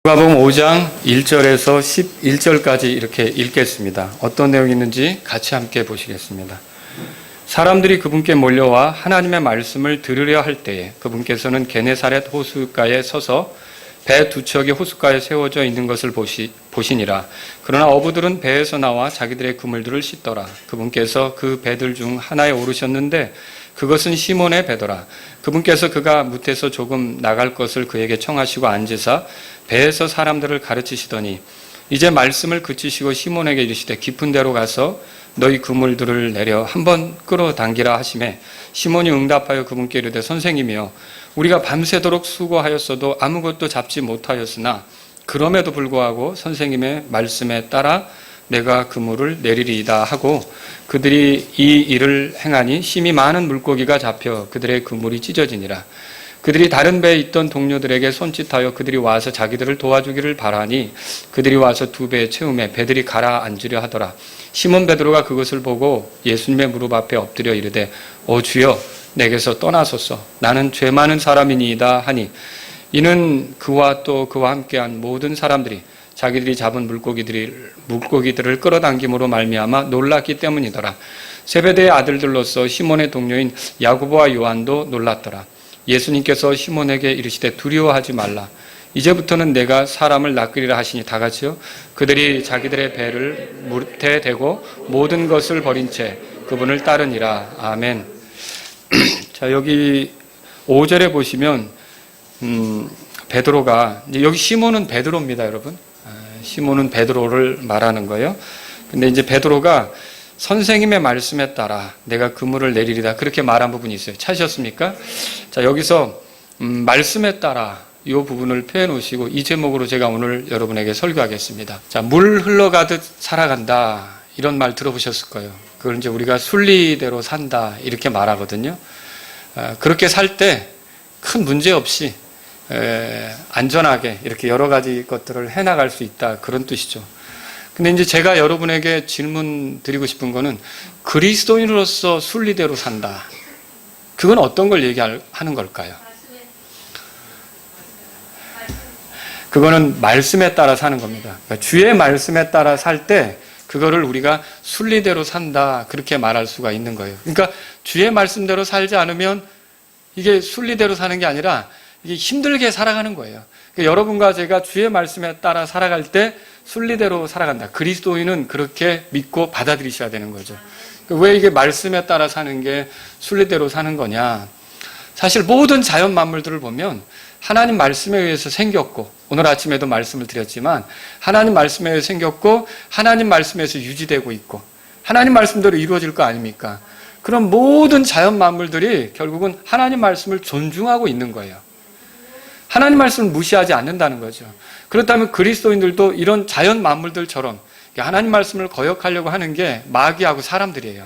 누가복음 5장 1절에서 11절까지 이렇게 읽겠습니다. 어떤 내용이 있는지 같이 함께 보시겠습니다. 사람들이 그분께 몰려와 하나님의 말씀을 들으려 할 때에 그분께서는 게네사렛 호숫가에 서서 배 두 척이 호숫가에 세워져 있는 것을 보시니라. 그러나 어부들은 배에서 나와 자기들의 그물들을 씻더라. 그분께서 그 배들 중 하나에 오르셨는데 그것은 시몬의 배더라. 그분께서 그가 무태서 조금 나갈 것을 그에게 청하시고 앉으사 배에서 사람들을 가르치시더니 이제 말씀을 그치시고 시몬에게 이르시되 깊은 데로 가서 너희 그물들을 내려 한번 끌어당기라 하시매 시몬이 응답하여 그분께 이르되 선생님이여 우리가 밤새도록 수고하였어도 아무것도 잡지 못하였으나 그럼에도 불구하고 선생님의 말씀에 따라 내가 그물을 내리리이다 하고 그들이 이 일을 행하니 심히 많은 물고기가 잡혀 그들의 그물이 찢어지니라. 그들이 다른 배에 있던 동료들에게 손짓하여 그들이 와서 자기들을 도와주기를 바라니 그들이 와서 두 배에 채우매 배들이 가라앉으려 하더라. 시몬 베드로가 그것을 보고 예수님의 무릎 앞에 엎드려 이르되 주여 내게서 떠나소서 나는 죄 많은 사람이니이다 하니 이는 그와 또 그와 함께한 모든 사람들이 자기들이 잡은 물고기들을 끌어당김으로 말미암아 놀랐기 때문이더라. 세베대의 아들들로서 시몬의 동료인 야고보와 요한도 놀랐더라. 예수님께서 시몬에게 이르시되 두려워하지 말라. 이제부터는 내가 사람을 낚으리라 하시니 다 같이요. 그들이 자기들의 배를 물에 대고 모든 것을 버린 채 그분을 따르니라. 아멘. 자, 여기 5절에 보시면 베드로가 여기 시몬은 베드로입니다, 여러분. 시몬은 베드로를 말하는 거예요. 근데 이제 베드로가 선생님의 말씀에 따라 내가 그물을 내리리다 그렇게 말한 부분이 있어요. 찾으셨습니까? 자, 여기서 말씀에 따라 이 부분을 표해 놓으시고 이 제목으로 제가 오늘 여러분에게 설교하겠습니다. 자, 물 흘러가듯 살아간다 이런 말 들어보셨을 거예요. 그걸 이제 우리가 순리대로 산다 이렇게 말하거든요. 그렇게 살 때 큰 문제 없이 안전하게 이렇게 여러 가지 것들을 해나갈 수 있다 그런 뜻이죠. 근데 이제 제가 여러분에게 질문 드리고 싶은 거는 그리스도인으로서 순리대로 산다. 그건 어떤 걸 얘기하는 걸까요? 그거는 말씀에 따라 사는 겁니다. 그러니까 주의 말씀에 따라 살 때 그거를 우리가 순리대로 산다 그렇게 말할 수가 있는 거예요. 그러니까 주의 말씀대로 살지 않으면 이게 순리대로 사는 게 아니라 이게 힘들게 살아가는 거예요. 그러니까 여러분과 제가 주의 말씀에 따라 살아갈 때 순리대로 살아간다. 그리스도인은 그렇게 믿고 받아들이셔야 되는 거죠. 그러니까 왜 이게 말씀에 따라 사는 게 순리대로 사는 거냐. 사실 모든 자연 만물들을 보면 하나님 말씀에 의해서 생겼고 오늘 아침에도 말씀을 드렸지만 하나님 말씀에 의해서 생겼고 하나님 말씀에서 유지되고 있고 하나님 말씀대로 이루어질 거 아닙니까? 그럼 모든 자연 만물들이 결국은 하나님 말씀을 존중하고 있는 거예요. 하나님 말씀을 무시하지 않는다는 거죠. 그렇다면 그리스도인들도 이런 자연 만물들처럼 하나님 말씀을 거역하려고 하는 게 마귀하고 사람들이에요.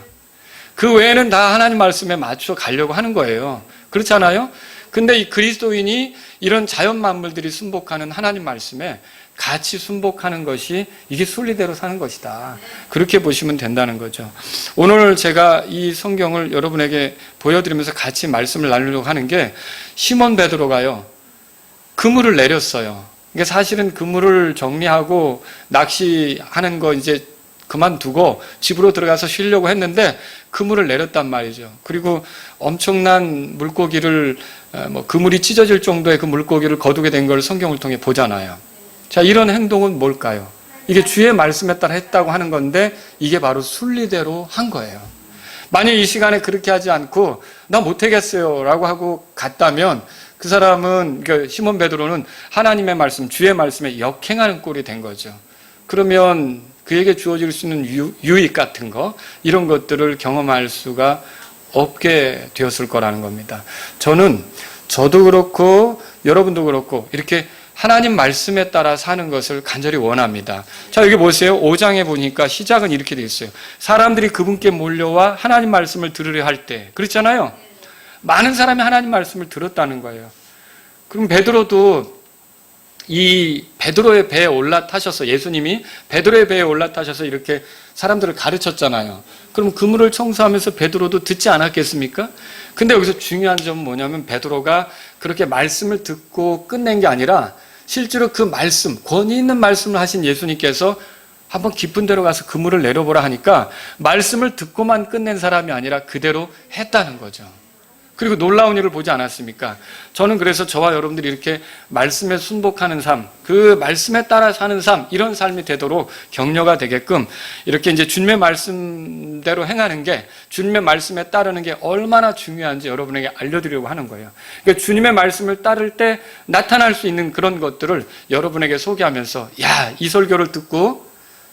그 외에는 다 하나님 말씀에 맞춰 가려고 하는 거예요. 그렇잖아요? 근데 이 그리스도인이 이런 자연 만물들이 순복하는 하나님 말씀에 같이 순복하는 것이 이게 순리대로 사는 것이다. 그렇게 보시면 된다는 거죠. 오늘 제가 이 성경을 여러분에게 보여드리면서 같이 말씀을 나누려고 하는 게 시몬 베드로가요. 그물을 내렸어요. 그러니까 사실은 그물을 정리하고 낚시하는 거 이제 그만두고 집으로 들어가서 쉬려고 했는데 그물을 내렸단 말이죠. 그리고 엄청난 물고기를 그물이 찢어질 정도의 그 물고기를 거두게 된 걸 성경을 통해 보잖아요. 자, 이런 행동은 뭘까요? 이게 주의 말씀에 따라 했다고 하는 건데 이게 바로 순리대로 한 거예요. 만약 이 시간에 그렇게 하지 않고 나 못하겠어요 라고 하고 갔다면 그 사람은 시몬 베드로는 하나님의 말씀, 주의 말씀에 역행하는 꼴이 된 거죠. 그러면 그에게 주어질 수 있는 유익 같은 거 이런 것들을 경험할 수가 없게 되었을 거라는 겁니다. 저도 그렇고 여러분도 그렇고 이렇게 하나님 말씀에 따라 사는 것을 간절히 원합니다. 자, 여기 보세요. 5장에 보니까 시작은 이렇게 되어 있어요. 사람들이 그분께 몰려와 하나님 말씀을 들으려 할 때 그렇잖아요. 많은 사람이 하나님 말씀을 들었다는 거예요. 그럼 베드로도 이 베드로의 배에 올라타셔서 예수님이 베드로의 배에 올라타셔서 이렇게 사람들을 가르쳤잖아요. 그럼 그물을 청소하면서 베드로도 듣지 않았겠습니까? 근데 여기서 중요한 점은 뭐냐면 베드로가 그렇게 말씀을 듣고 끝낸 게 아니라 실제로 그 말씀, 권위 있는 말씀을 하신 예수님께서 한번 깊은 데로 가서 그물을 내려보라 하니까 말씀을 듣고만 끝낸 사람이 아니라 그대로 했다는 거죠. 그리고 놀라운 일을 보지 않았습니까? 저는 그래서 저와 여러분들이 이렇게 말씀에 순복하는 삶, 그 말씀에 따라 사는 삶, 이런 삶이 되도록 격려가 되게끔 이렇게 이제 주님의 말씀대로 행하는 게, 주님의 말씀에 따르는 게 얼마나 중요한지 여러분에게 알려드리려고 하는 거예요. 그러니까 주님의 말씀을 따를 때 나타날 수 있는 그런 것들을 여러분에게 소개하면서, 야, 이 설교를 듣고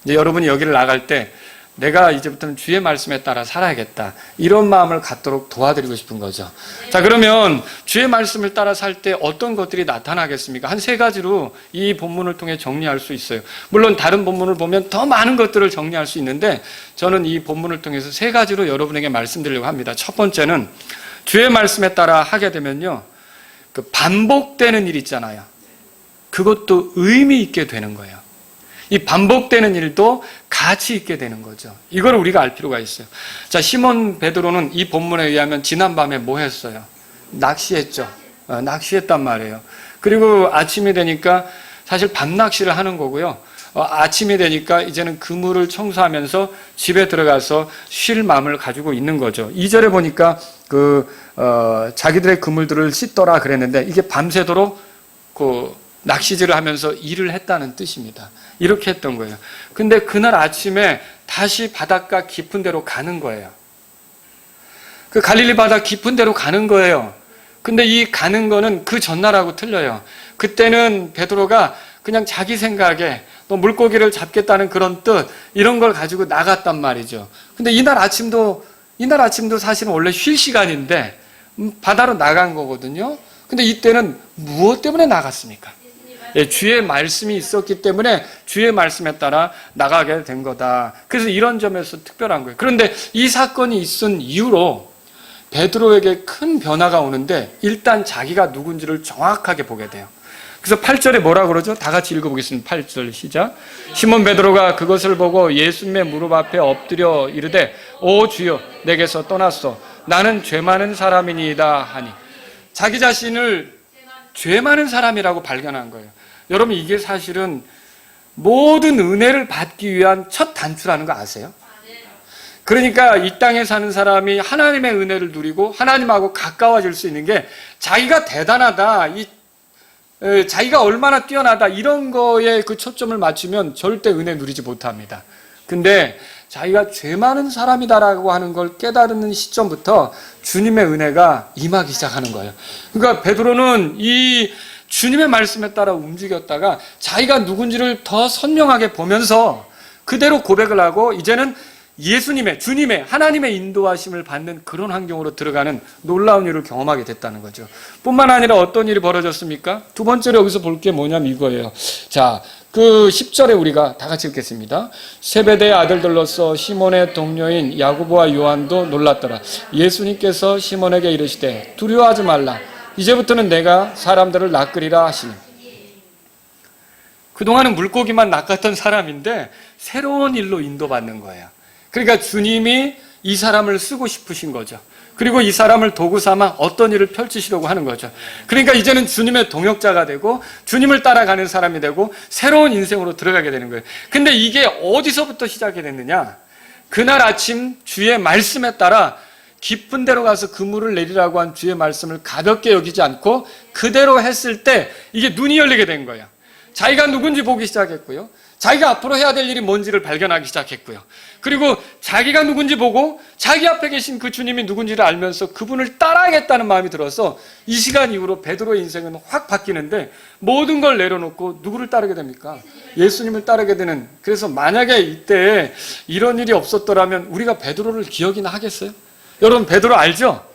이제 여러분이 여기를 나갈 때 내가 이제부터는 주의 말씀에 따라 살아야겠다, 이런 마음을 갖도록 도와드리고 싶은 거죠. 자, 그러면 주의 말씀을 따라 살 때 어떤 것들이 나타나겠습니까? 한 3가지로 이 본문을 통해 정리할 수 있어요. 물론 다른 본문을 보면 더 많은 것들을 정리할 수 있는데 저는 이 본문을 통해서 3가지로 여러분에게 말씀드리려고 합니다. 첫 번째는 주의 말씀에 따라 하게 되면요, 그 반복되는 일 있잖아요. 그것도 의미 있게 되는 거예요. 이 반복되는 일도 가치 있게 되는 거죠. 이걸 우리가 알 필요가 있어요. 자, 시몬 베드로는 이 본문에 의하면 지난밤에 뭐 했어요? 낚시했죠. 낚시했단 말이에요. 그리고 아침이 되니까 사실 밤낚시를 하는 거고요. 아침이 되니까 이제는 그물을 청소하면서 집에 들어가서 쉴 마음을 가지고 있는 거죠. 2절에 보니까 자기들의 그물들을 씻더라 그랬는데 이게 밤새도록 낚시질을 하면서 일을 했다는 뜻입니다. 이렇게 했던 거예요. 근데 그날 아침에 다시 바닷가 깊은 데로 가는 거예요. 그 갈릴리 바다 깊은 데로 가는 거예요. 근데 이 가는 거는 그 전날하고 틀려요. 그때는 베드로가 그냥 자기 생각에 또 물고기를 잡겠다는 그런 뜻, 이런 걸 가지고 나갔단 말이죠. 근데 이날 아침도 사실은 원래 쉴 시간인데 바다로 나간 거거든요. 근데 이때는 무엇 때문에 나갔습니까? 주의 말씀이 있었기 때문에 주의 말씀에 따라 나가게 된 거다. 그래서 이런 점에서 특별한 거예요. 그런데 이 사건이 있은 이후로 베드로에게 큰 변화가 오는데 일단 자기가 누군지를 정확하게 보게 돼요. 그래서 8절에 뭐라 그러죠? 다 같이 읽어보겠습니다. 8절 시작. 시몬 베드로가 그것을 보고 예수님의 무릎 앞에 엎드려 이르되 오 주여 내게서 떠났소. 나는 죄 많은 사람이니이다 하니. 자기 자신을 죄 많은 사람이라고 발견한 거예요. 여러분, 이게 사실은 모든 은혜를 받기 위한 첫 단추라는 거 아세요? 그러니까 이 땅에 사는 사람이 하나님의 은혜를 누리고 하나님하고 가까워질 수 있는 게 자기가 대단하다, 자기가 얼마나 뛰어나다, 이런 거에 그 초점을 맞추면 절대 은혜 누리지 못합니다. 근데 자기가 죄 많은 사람이다라고 하는 걸 깨달는 시점부터 주님의 은혜가 임하기 시작하는 거예요. 그러니까 베드로는 이 주님의 말씀에 따라 움직였다가 자기가 누군지를 더 선명하게 보면서 그대로 고백을 하고 이제는 예수님의, 주님의, 하나님의 인도하심을 받는 그런 환경으로 들어가는 놀라운 일을 경험하게 됐다는 거죠. 뿐만 아니라 어떤 일이 벌어졌습니까? 두 번째로 여기서 볼 게 뭐냐면 이거예요. 자, 10절에 우리가 다 같이 읽겠습니다. 세베대의 아들들로서 시몬의 동료인 야고보와 요한도 놀랐더라. 예수님께서 시몬에게 이르시되 두려워하지 말라. 이제부터는 내가 사람들을 낚으리라 하시니. 그동안은 물고기만 낚았던 사람인데 새로운 일로 인도받는 거예요. 그러니까 주님이 이 사람을 쓰고 싶으신 거죠. 그리고 이 사람을 도구 삼아 어떤 일을 펼치시려고 하는 거죠. 그러니까 이제는 주님의 동역자가 되고 주님을 따라가는 사람이 되고 새로운 인생으로 들어가게 되는 거예요. 근데 이게 어디서부터 시작이 됐느냐? 그날 아침 주의 말씀에 따라 깊은 데로 가서 그물을 내리라고 한 주의 말씀을 가볍게 여기지 않고 그대로 했을 때 이게 눈이 열리게 된 거예요. 자기가 누군지 보기 시작했고요. 자기가 앞으로 해야 될 일이 뭔지를 발견하기 시작했고요. 그리고 자기가 누군지 보고 자기 앞에 계신 그 주님이 누군지를 알면서 그분을 따라야겠다는 마음이 들어서 이 시간 이후로 베드로의 인생은 확 바뀌는데 모든 걸 내려놓고 누구를 따르게 됩니까? 예수님을 따르게 되는. 그래서 만약에 이때 이런 일이 없었더라면 우리가 베드로를 기억이나 하겠어요? 여러분, 베드로 알죠?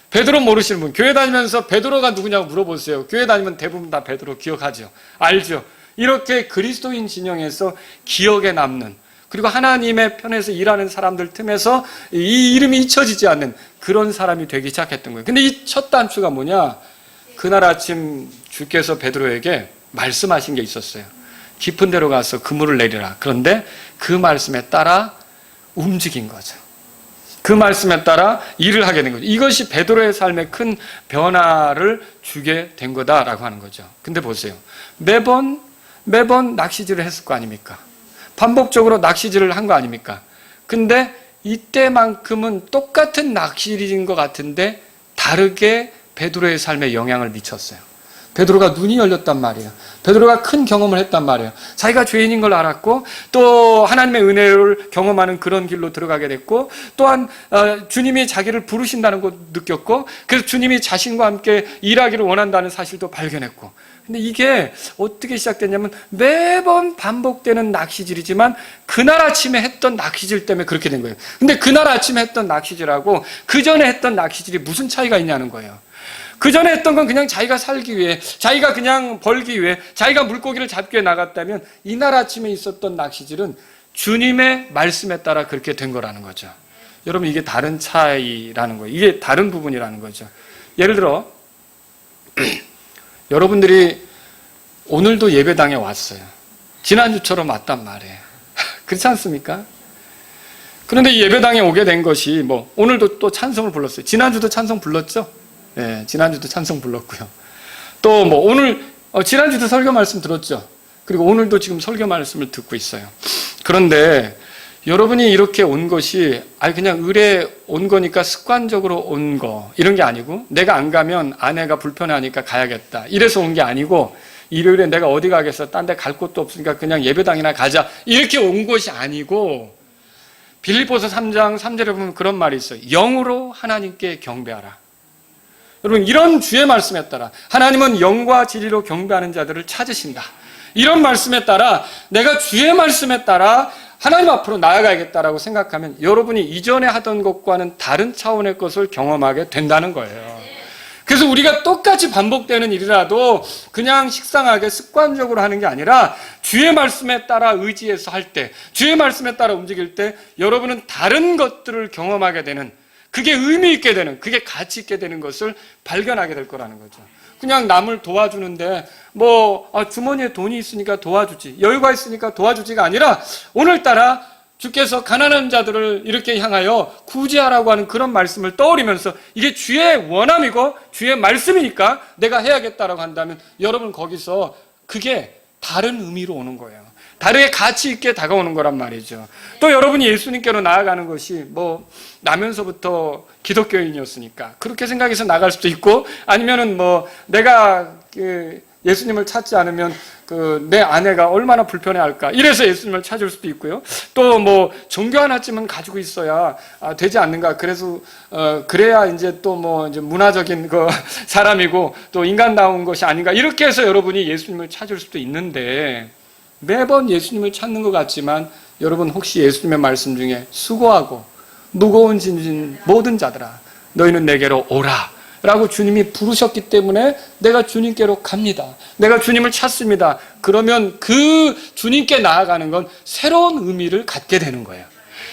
베드로 모르시는 분, 교회 다니면서 베드로가 누구냐고 물어보세요. 교회 다니면 대부분 다 베드로 기억하죠. 알죠? 이렇게 그리스도인 진영에서 기억에 남는, 그리고 하나님의 편에서 일하는 사람들 틈에서 이 이름이 잊혀지지 않는 그런 사람이 되기 시작했던 거예요. 근데 이 첫 단추가 뭐냐? 그날 아침 주께서 베드로에게 말씀하신 게 있었어요. 깊은 데로 가서 그물을 내리라. 그런데 그 말씀에 따라 움직인 거죠. 그 말씀에 따라 일을 하게 된 거죠. 이것이 베드로의 삶에 큰 변화를 주게 된 거다라고 하는 거죠. 근데 보세요. 매번 낚시질을 했을 거 아닙니까? 반복적으로 낚시질을 한 거 아닙니까? 근데 이때만큼은 똑같은 낚시질인 것 같은데 다르게 베드로의 삶에 영향을 미쳤어요. 베드로가 눈이 열렸단 말이에요. 베드로가 큰 경험을 했단 말이에요. 자기가 죄인인 걸 알았고 또 하나님의 은혜를 경험하는 그런 길로 들어가게 됐고 또한 주님이 자기를 부르신다는 걸 느꼈고 그래서 주님이 자신과 함께 일하기를 원한다는 사실도 발견했고 근데 이게 어떻게 시작됐냐면 매번 반복되는 낚시질이지만 그날 아침에 했던 낚시질 때문에 그렇게 된 거예요. 근데 그날 아침에 했던 낚시질하고 그 전에 했던 낚시질이 무슨 차이가 있냐는 거예요. 그 전에 했던 건 그냥 자기가 살기 위해, 자기가 그냥 벌기 위해, 자기가 물고기를 잡기 위해 나갔다면 이날 아침에 있었던 낚시질은 주님의 말씀에 따라 그렇게 된 거라는 거죠. 여러분 이게 다른 차이라는 거예요. 이게 다른 부분이라는 거죠. 예를 들어 여러분들이 오늘도 예배당에 왔어요. 지난주처럼 왔단 말이에요. 그렇지 않습니까? 그런데 이 예배당에 오게 된 것이 오늘도 또 찬송을 불렀어요. 지난주도 찬송 불렀죠? 네, 지난주도 찬송 불렀고요. 또 오늘 지난주도 설교 말씀 들었죠. 그리고 오늘도 지금 설교 말씀을 듣고 있어요. 그런데 여러분이 이렇게 온 것이 그냥 의뢰 온 거니까 습관적으로 온 거 이런 게 아니고 내가 안 가면 아내가 불편하니까 가야겠다 이래서 온 게 아니고 일요일에 내가 어디 가겠어 딴 데 갈 곳도 없으니까 그냥 예배당이나 가자 이렇게 온 것이 아니고 빌립보서 3장 3절에 보면 그런 말이 있어요. 영으로 하나님께 경배하라. 여러분 이런 주의 말씀에 따라 하나님은 영과 진리로 경배하는 자들을 찾으신다. 이런 말씀에 따라 내가 주의 말씀에 따라 하나님 앞으로 나아가야겠다라고 생각하면 여러분이 이전에 하던 것과는 다른 차원의 것을 경험하게 된다는 거예요. 그래서 우리가 똑같이 반복되는 일이라도 그냥 식상하게 습관적으로 하는 게 아니라 주의 말씀에 따라 의지해서 할 때, 주의 말씀에 따라 움직일 때 여러분은 다른 것들을 경험하게 되는 그게 의미 있게 되는, 그게 가치 있게 되는 것을 발견하게 될 거라는 거죠. 그냥 남을 도와주는데 주머니에 돈이 있으니까 도와주지, 여유가 있으니까 도와주지가 아니라 오늘따라 주께서 가난한 자들을 이렇게 향하여 구제하라고 하는 그런 말씀을 떠올리면서 이게 주의 원함이고 주의 말씀이니까 내가 해야겠다라고 한다면 여러분 거기서 그게 다른 의미로 오는 거예요. 다르게 가치 있게 다가오는 거란 말이죠. 또 여러분이 예수님께로 나아가는 것이 나면서부터 기독교인이었으니까 그렇게 생각해서 나갈 수도 있고 아니면은 내가 예수님을 찾지 않으면 내 아내가 얼마나 불편해할까 이래서 예수님을 찾을 수도 있고요. 또 종교 하나쯤은 가지고 있어야 되지 않는가. 그래서 그래야 이제 또 이제 문화적인 사람이고 또 인간다운 것이 아닌가 이렇게 해서 여러분이 예수님을 찾을 수도 있는데 매번 예수님을 찾는 것 같지만 여러분 혹시 예수님의 말씀 중에 수고하고 무거운 짐진 모든 자들아 너희는 내게로 오라 라고 주님이 부르셨기 때문에 내가 주님께로 갑니다. 내가 주님을 찾습니다. 그러면 그 주님께 나아가는 건 새로운 의미를 갖게 되는 거예요.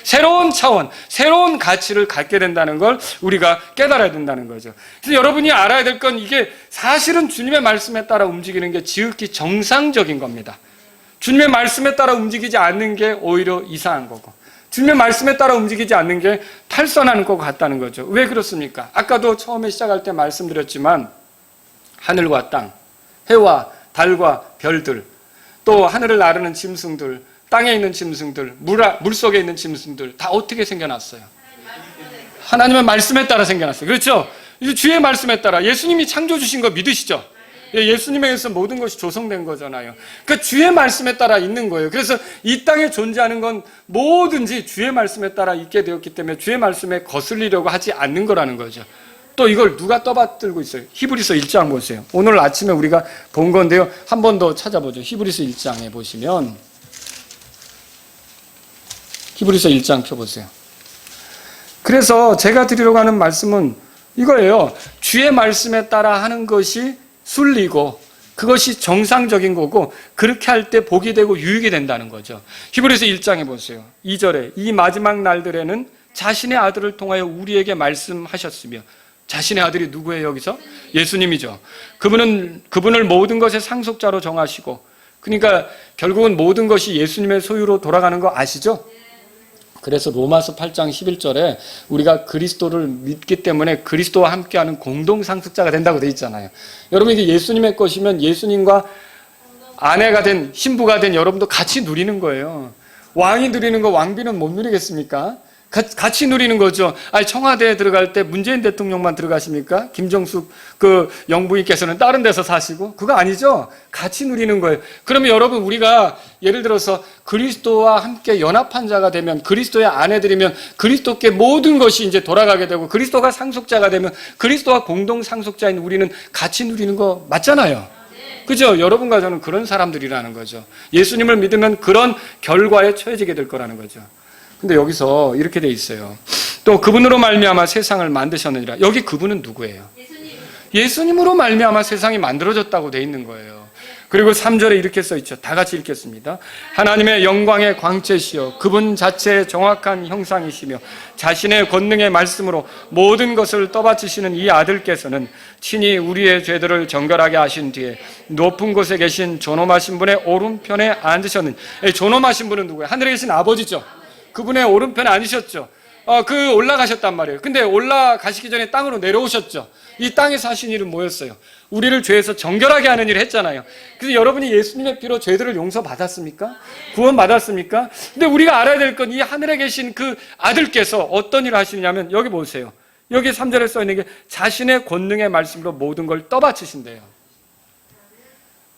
새로운 차원, 새로운 가치를 갖게 된다는 걸 우리가 깨달아야 된다는 거죠. 그래서 여러분이 알아야 될 건 이게 사실은 주님의 말씀에 따라 움직이는 게 지극히 정상적인 겁니다. 주님의 말씀에 따라 움직이지 않는 게 오히려 이상한 거고 주님의 말씀에 따라 움직이지 않는 게 탈선하는 것 같다는 거죠. 왜 그렇습니까? 아까도 처음에 시작할 때 말씀드렸지만 하늘과 땅, 해와 달과 별들, 또 하늘을 나르는 짐승들, 땅에 있는 짐승들, 물속에 있는 짐승들 다 어떻게 생겨났어요? 하나님의 말씀에 따라 생겨났어요. 그렇죠? 주의 말씀에 따라 예수님이 창조 주신 거 믿으시죠? 예수님에 의해서 모든 것이 조성된 거잖아요. 그러니까 주의 말씀에 따라 있는 거예요. 그래서 이 땅에 존재하는 건 뭐든지 주의 말씀에 따라 있게 되었기 때문에 주의 말씀에 거슬리려고 하지 않는 거라는 거죠. 또 이걸 누가 떠받들고 있어요? 히브리서 1장 보세요. 오늘 아침에 우리가 본 건데요. 한 번 더 찾아보죠. 히브리서 1장에 보시면 히브리서 1장 펴보세요. 그래서 제가 드리려고 하는 말씀은 이거예요. 주의 말씀에 따라 하는 것이 순리고 그것이 정상적인 거고 그렇게 할 때 복이 되고 유익이 된다는 거죠. 히브리서 1장에 보세요. 2절에 이 마지막 날들에는 자신의 아들을 통하여 우리에게 말씀하셨으며 자신의 아들이 누구예요 여기서? 예수님이죠. 그분을 모든 것의 상속자로 정하시고 그러니까 결국은 모든 것이 예수님의 소유로 돌아가는 거 아시죠? 그래서 로마서 8장 11절에 우리가 그리스도를 믿기 때문에 그리스도와 함께하는 공동상속자가 된다고 되어 있잖아요. 여러분 이게 예수님의 것이면 예수님과 아내가 된 신부가 된 여러분도 같이 누리는 거예요. 왕이 누리는 거 왕비는 못 누리겠습니까? 같이 누리는 거죠. 아니 청와대에 들어갈 때 문재인 대통령만 들어가십니까? 김정숙 그 영부인께서는 다른 데서 사시고 그거 아니죠. 같이 누리는 거예요. 그러면 여러분 우리가 예를 들어서 그리스도와 함께 연합한 자가 되면 그리스도의 아내들이면 그리스도께 모든 것이 이제 돌아가게 되고 그리스도가 상속자가 되면 그리스도와 공동 상속자인 우리는 같이 누리는 거 맞잖아요. 그죠? 여러분과 저는 그런 사람들이라는 거죠. 예수님을 믿으면 그런 결과에 처해지게 될 거라는 거죠. 근데 여기서 이렇게 돼 있어요. 또 그분으로 말미암아 세상을 만드셨느니라. 여기 그분은 누구예요? 예수님으로 말미암아 세상이 만들어졌다고 돼 있는 거예요. 그리고 3절에 이렇게 써 있죠. 다 같이 읽겠습니다. 하나님의 영광의 광채시여 그분 자체의 정확한 형상이시며 자신의 권능의 말씀으로 모든 것을 떠받치시는 이 아들께서는 친히 우리의 죄들을 정결하게 하신 뒤에 높은 곳에 계신 존엄하신 분의 오른편에 앉으셨는. 존엄하신 분은 누구예요? 하늘에 계신 아버지죠. 그분의 오른편에 앉으셨죠. 그 올라가셨단 말이에요. 근데 올라가시기 전에 땅으로 내려오셨죠. 이 땅에서 하신 일은 뭐였어요? 우리를 죄에서 정결하게 하는 일을 했잖아요. 그래서 여러분이 예수님의 피로 죄들을 용서받았습니까? 구원받았습니까? 근데 우리가 알아야 될 건 이 하늘에 계신 그 아들께서 어떤 일을 하시냐면 여기 보세요. 여기 3절에 써 있는 게 자신의 권능의 말씀으로 모든 걸 떠받치신대요.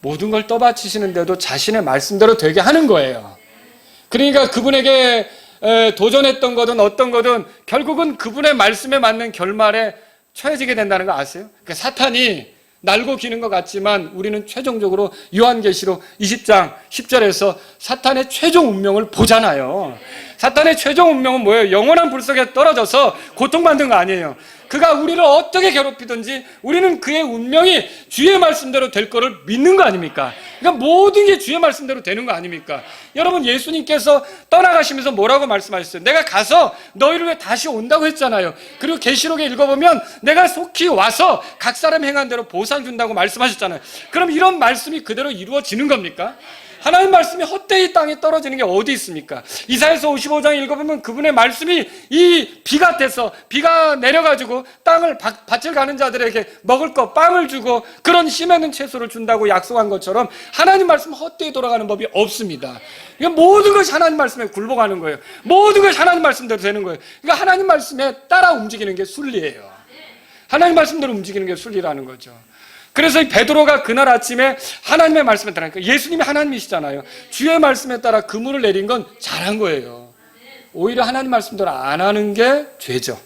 모든 걸 떠받치시는데도 자신의 말씀대로 되게 하는 거예요. 그러니까 그분에게 도전했던 거든 어떤 거든 결국은 그분의 말씀에 맞는 결말에 처해지게 된다는 거 아세요? 그러니까 사탄이 날고 기는 것 같지만 우리는 최종적으로 요한계시록 20장 10절에서 사탄의 최종 운명을 보잖아요. 사탄의 최종 운명은 뭐예요? 영원한 불 속에 떨어져서 고통받는 거 아니에요. 그가 우리를 어떻게 괴롭히든지 우리는 그의 운명이 주의 말씀대로 될 거를 믿는 거 아닙니까? 그러니까 모든 게 주의 말씀대로 되는 거 아닙니까? 여러분 예수님께서 떠나가시면서 뭐라고 말씀하셨어요? 내가 가서 너희를 위해 다시 온다고 했잖아요. 그리고 계시록에 읽어보면 내가 속히 와서 각 사람 행한 대로 보상 준다고 말씀하셨잖아요. 그럼 이런 말씀이 그대로 이루어지는 겁니까? 하나님 말씀이 헛되이 땅에 떨어지는 게 어디 있습니까? 이사야서 55장 읽어보면 그분의 말씀이 이 비 같아서 비가 내려가지고 땅을 밭을 가는 자들에게 먹을 거 빵을 주고 그런 씨맺는 채소를 준다고 약속한 것처럼 하나님 말씀 헛되이 돌아가는 법이 없습니다. 그러니까 모든 것이 하나님 말씀에 굴복하는 거예요. 모든 것이 하나님 말씀대로 되는 거예요. 그러니까 하나님 말씀에 따라 움직이는 게 순리예요. 하나님 말씀대로 움직이는 게 순리라는 거죠. 그래서 이 베드로가 그날 아침에 하나님의 말씀에 따라, 예수님이 하나님이시잖아요. 주의 말씀에 따라 그물을 내린 건 잘한 거예요. 오히려 하나님 말씀대로 안 하는 게 죄죠.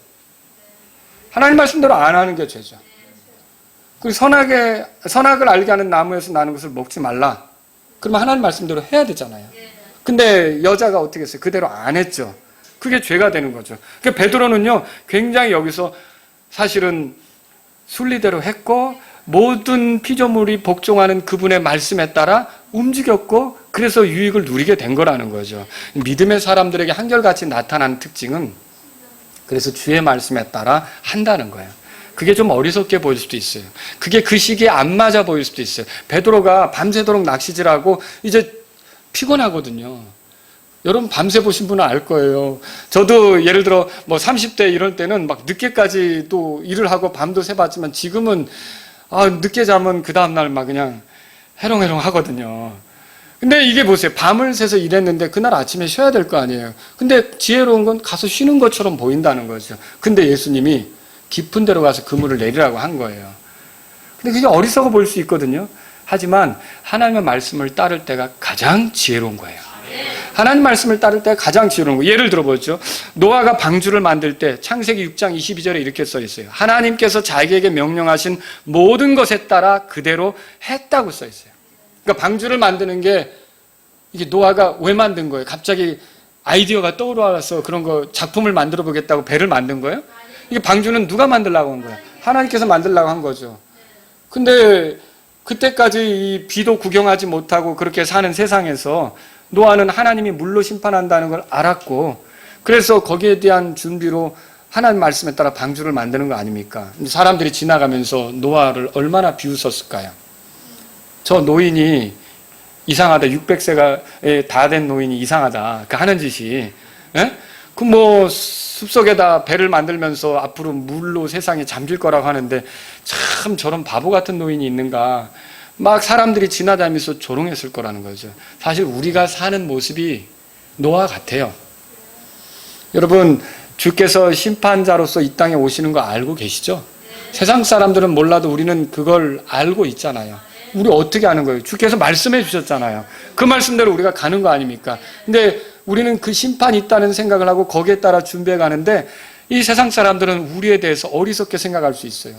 하나님 말씀대로 안 하는 게 죄죠. 그리고 선악을 알게 하는 나무에서 나는 것을 먹지 말라. 그러면 하나님 말씀대로 해야 되잖아요. 근데 여자가 어떻게 했어요? 그대로 안 했죠. 그게 죄가 되는 거죠. 그러니까 베드로는요, 굉장히 여기서 사실은 순리대로 했고, 모든 피조물이 복종하는 그분의 말씀에 따라 움직였고 그래서 유익을 누리게 된 거라는 거죠. 믿음의 사람들에게 한결같이 나타나는 특징은 그래서 주의 말씀에 따라 한다는 거예요. 그게 좀 어리석게 보일 수도 있어요. 그게 그 시기에 안 맞아 보일 수도 있어요. 베드로가 밤새도록 낚시질하고 이제 피곤하거든요. 여러분 밤새 보신 분은 알 거예요. 저도 예를 들어 뭐 30대 이럴 때는 막 늦게까지 또 일을 하고 밤도 새봤지만 지금은 늦게 자면 그 다음날 막 그냥 해롱해롱 하거든요. 근데 이게 보세요. 밤을 새서 일했는데 그날 아침에 쉬어야 될 거 아니에요. 근데 지혜로운 건 가서 쉬는 것처럼 보인다는 거죠. 근데 예수님이 깊은 데로 가서 그물을 내리라고 한 거예요. 근데 그게 어리석어 보일 수 있거든요. 하지만 하나님의 말씀을 따를 때가 가장 지혜로운 거예요. 하나님 말씀을 따를 때가 가장 지혜로운 거예요. 예를 들어보죠. 노아가 방주를 만들 때 창세기 6장 22절에 이렇게 써 있어요. 하나님께서 자기에게 명령하신 모든 것에 따라 그대로 했다고 써 있어요. 그러니까 방주를 만드는 게 이게 노아가 왜 만든 거예요? 갑자기 아이디어가 떠올라서 그런 거 작품을 만들어 보겠다고 배를 만든 거예요? 이게 방주는 누가 만들려고 한 거예요? 하나님께서 만들려고 한 거죠. 근데 그때까지 이 비도 구경하지 못하고 그렇게 사는 세상에서 노아는 하나님이 물로 심판한다는 걸 알았고 그래서 거기에 대한 준비로 하나님 말씀에 따라 방주를 만드는 거 아닙니까? 사람들이 지나가면서 노아를 얼마나 비웃었을까요? 저 노인이 이상하다. 600세가 다 된 노인이 이상하다. 그 하는 짓이. 예? 그 뭐 숲속에다 배를 만들면서 앞으로 물로 세상에 잠길 거라고 하는데 참 저런 바보 같은 노인이 있는가. 막 사람들이 지나다니면서 조롱했을 거라는 거죠. 사실 우리가 사는 모습이 노아와 같아요. 여러분, 주께서 심판자로서 이 땅에 오시는 거 알고 계시죠? 세상 사람들은 몰라도 우리는 그걸 알고 있잖아요. 우리 어떻게 아는 거예요? 주께서 말씀해 주셨잖아요. 그 말씀대로 우리가 가는 거 아닙니까? 근데 우리는 그 심판이 있다는 생각을 하고 거기에 따라 준비해 가는데 이 세상 사람들은 우리에 대해서 어리석게 생각할 수 있어요.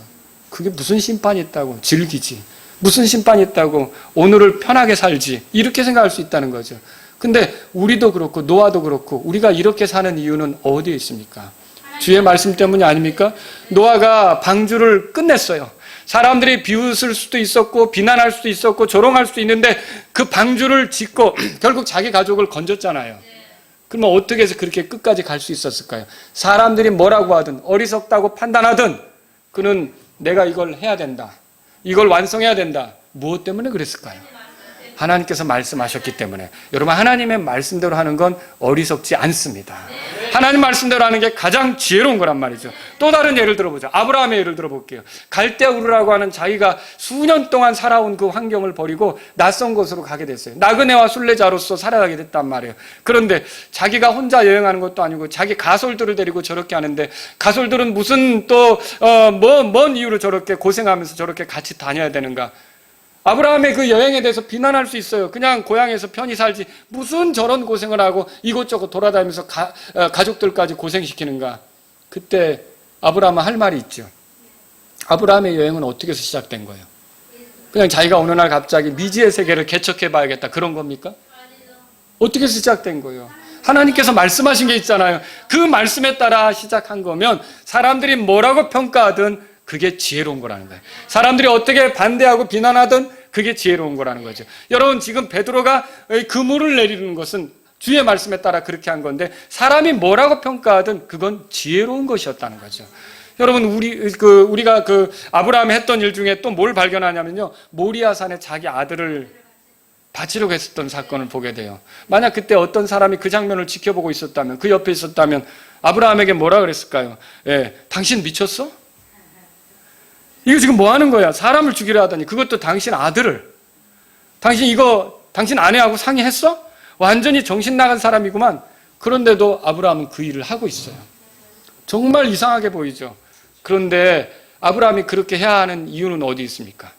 그게 무슨 심판이 있다고 즐기지. 무슨 심판이 있다고 오늘을 편하게 살지. 이렇게 생각할 수 있다는 거죠. 근데 우리도 그렇고 노아도 그렇고 우리가 이렇게 사는 이유는 어디에 있습니까? 주의 말씀 때문이 아닙니까? 노아가 방주를 끝냈어요. 사람들이 비웃을 수도 있었고 비난할 수도 있었고 조롱할 수도 있는데 그 방주를 짓고 결국 자기 가족을 건졌잖아요. 그러면 어떻게 해서 그렇게 끝까지 갈 수 있었을까요? 사람들이 뭐라고 하든 어리석다고 판단하든 그는 내가 이걸 해야 된다. 이걸 완성해야 된다. 무엇 때문에 그랬을까요? 하나님께서 말씀하셨기 때문에. 여러분, 하나님의 말씀대로 하는 건 어리석지 않습니다. 하나님 말씀대로 하는 게 가장 지혜로운 거란 말이죠. 또 다른 예를 들어보죠. 아브라함의 예를 들어볼게요. 갈대아 우르라고 하는 자기가 수년 동안 살아온 그 환경을 버리고 낯선 곳으로 가게 됐어요. 나그네와 순례자로서 살아가게 됐단 말이에요. 그런데 자기가 혼자 여행하는 것도 아니고 자기 가솔들을 데리고 저렇게 하는데 가솔들은 무슨 또 뭔 이유로 저렇게 고생하면서 저렇게 같이 다녀야 되는가. 아브라함의 그 여행에 대해서 비난할 수 있어요. 그냥 고향에서 편히 살지 무슨 저런 고생을 하고 이곳저곳 돌아다니면서 가족들까지 고생시키는가. 그때 아브라함은 할 말이 있죠. 아브라함의 여행은 어떻게 해서 시작된 거예요? 그냥 자기가 어느 날 갑자기 미지의 세계를 개척해 봐야겠다 그런 겁니까? 어떻게 해서 시작된 거예요? 하나님께서 말씀하신 게 있잖아요. 그 말씀에 따라 시작한 거면 사람들이 뭐라고 평가하든 그게 지혜로운 거라는 거예요. 사람들이 어떻게 반대하고 비난하든 그게 지혜로운 거라는 거죠. 여러분, 지금 베드로가 그물을 내리는 것은 주의 말씀에 따라 그렇게 한 건데 사람이 뭐라고 평가하든 그건 지혜로운 것이었다는 거죠. 여러분, 우리가 그 아브라함이 했던 일 중에 또 뭘 발견하냐면요. 모리아산에 자기 아들을 바치려고 했었던 사건을 보게 돼요. 만약 그때 어떤 사람이 그 장면을 지켜보고 있었다면, 그 옆에 있었다면 아브라함에게 뭐라 그랬을까요? 당신 미쳤어? 이거 지금 뭐 하는 거야? 사람을 죽이려 하더니 그것도 당신 아들을. 당신 아내하고 상의했어? 완전히 정신 나간 사람이구만. 그런데도 아브라함은 그 일을 하고 있어요. 정말 이상하게 보이죠. 그런데 아브라함이 그렇게 해야 하는 이유는 어디 있습니까?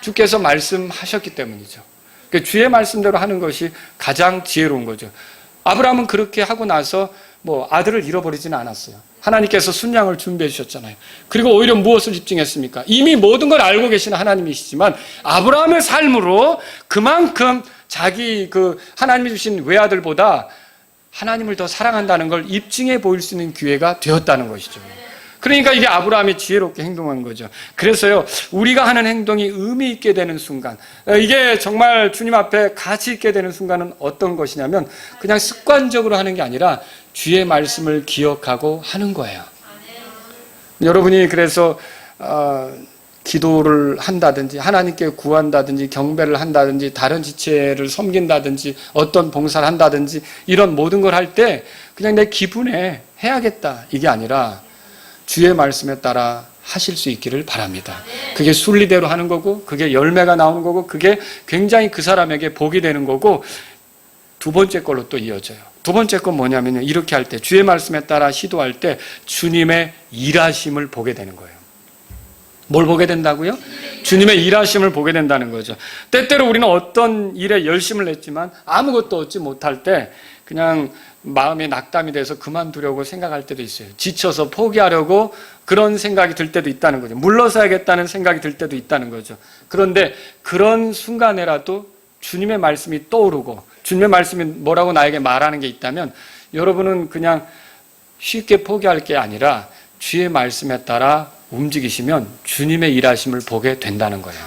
주께서 말씀하셨기 때문이죠. 그러니까 주의 말씀대로 하는 것이 가장 지혜로운 거죠. 아브라함은 그렇게 하고 나서 아들을 잃어버리지는 않았어요. 하나님께서 순양을 준비해 주셨잖아요. 그리고 오히려 무엇을 집중했습니까? 이미 모든 걸 알고 계시는 하나님이시지만 아브라함의 삶으로 그만큼 자기 하나님이 주신 외아들보다 하나님을 더 사랑한다는 걸 입증해 보일 수 있는 기회가 되었다는 것이죠. 그러니까 이게 아브라함이 지혜롭게 행동한 거죠. 그래서요, 우리가 하는 행동이 의미 있게 되는 순간, 이게 정말 주님 앞에 가치 있게 되는 순간은 어떤 것이냐면 그냥 습관적으로 하는 게 아니라 주의 말씀을 기억하고 하는 거예요. 여러분이 그래서 기도를 한다든지 하나님께 구한다든지 경배를 한다든지 다른 지체를 섬긴다든지 어떤 봉사를 한다든지 이런 모든 걸 할 때 그냥 내 기분에 해야겠다 이게 아니라 주의 말씀에 따라 하실 수 있기를 바랍니다. 그게 순리대로 하는 거고 그게 열매가 나오는 거고 그게 굉장히 그 사람에게 복이 되는 거고 두 번째 걸로 또 이어져요. 두 번째 건 뭐냐면요. 이렇게 할 때 주의 말씀에 따라 시도할 때 주님의 일하심을 보게 되는 거예요. 뭘 보게 된다고요? 주님의 일하심을 보게 된다는 거죠. 때때로 우리는 어떤 일에 열심을 냈지만 아무것도 얻지 못할 때 그냥 마음이 낙담이 돼서 그만두려고 생각할 때도 있어요. 지쳐서 포기하려고 그런 생각이 들 때도 있다는 거죠. 물러서야겠다는 생각이 들 때도 있다는 거죠. 그런데 그런 순간에라도 주님의 말씀이 떠오르고 주님의 말씀이 뭐라고 나에게 말하는 게 있다면 여러분은 그냥 쉽게 포기할 게 아니라 주의 말씀에 따라 움직이시면 주님의 일하심을 보게 된다는 거예요.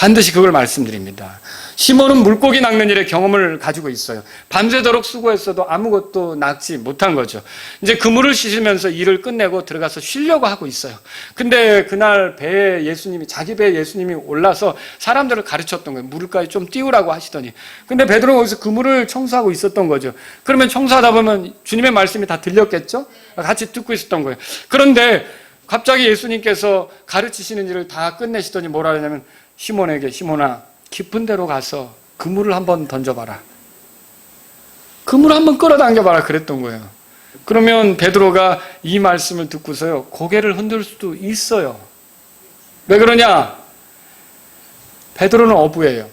반드시 그걸 말씀드립니다. 시몬은 물고기 낚는 일에 경험을 가지고 있어요. 밤새도록 수고했어도 아무것도 낚지 못한 거죠. 이제 그물을 씻으면서 일을 끝내고 들어가서 쉬려고 하고 있어요. 근데 그날 배에 예수님이, 자기 배에 예수님이 올라서 사람들을 가르쳤던 거예요. 물가에 좀 띄우라고 하시더니. 근데 베드로는 거기서 그물을 청소하고 있었던 거죠. 그러면 청소하다 보면 주님의 말씀이 다 들렸겠죠? 같이 듣고 있었던 거예요. 그런데 갑자기 예수님께서 가르치시는 일을 다 끝내시더니 뭐라 하냐면 시몬에게, 시몬아, 깊은 데로 가서 그물을 한번 던져봐라. 그물을 한번 끌어당겨봐라 그랬던 거예요. 그러면 베드로가 이 말씀을 듣고서요, 고개를 흔들 수도 있어요. 왜 그러냐? 베드로는 어부예요.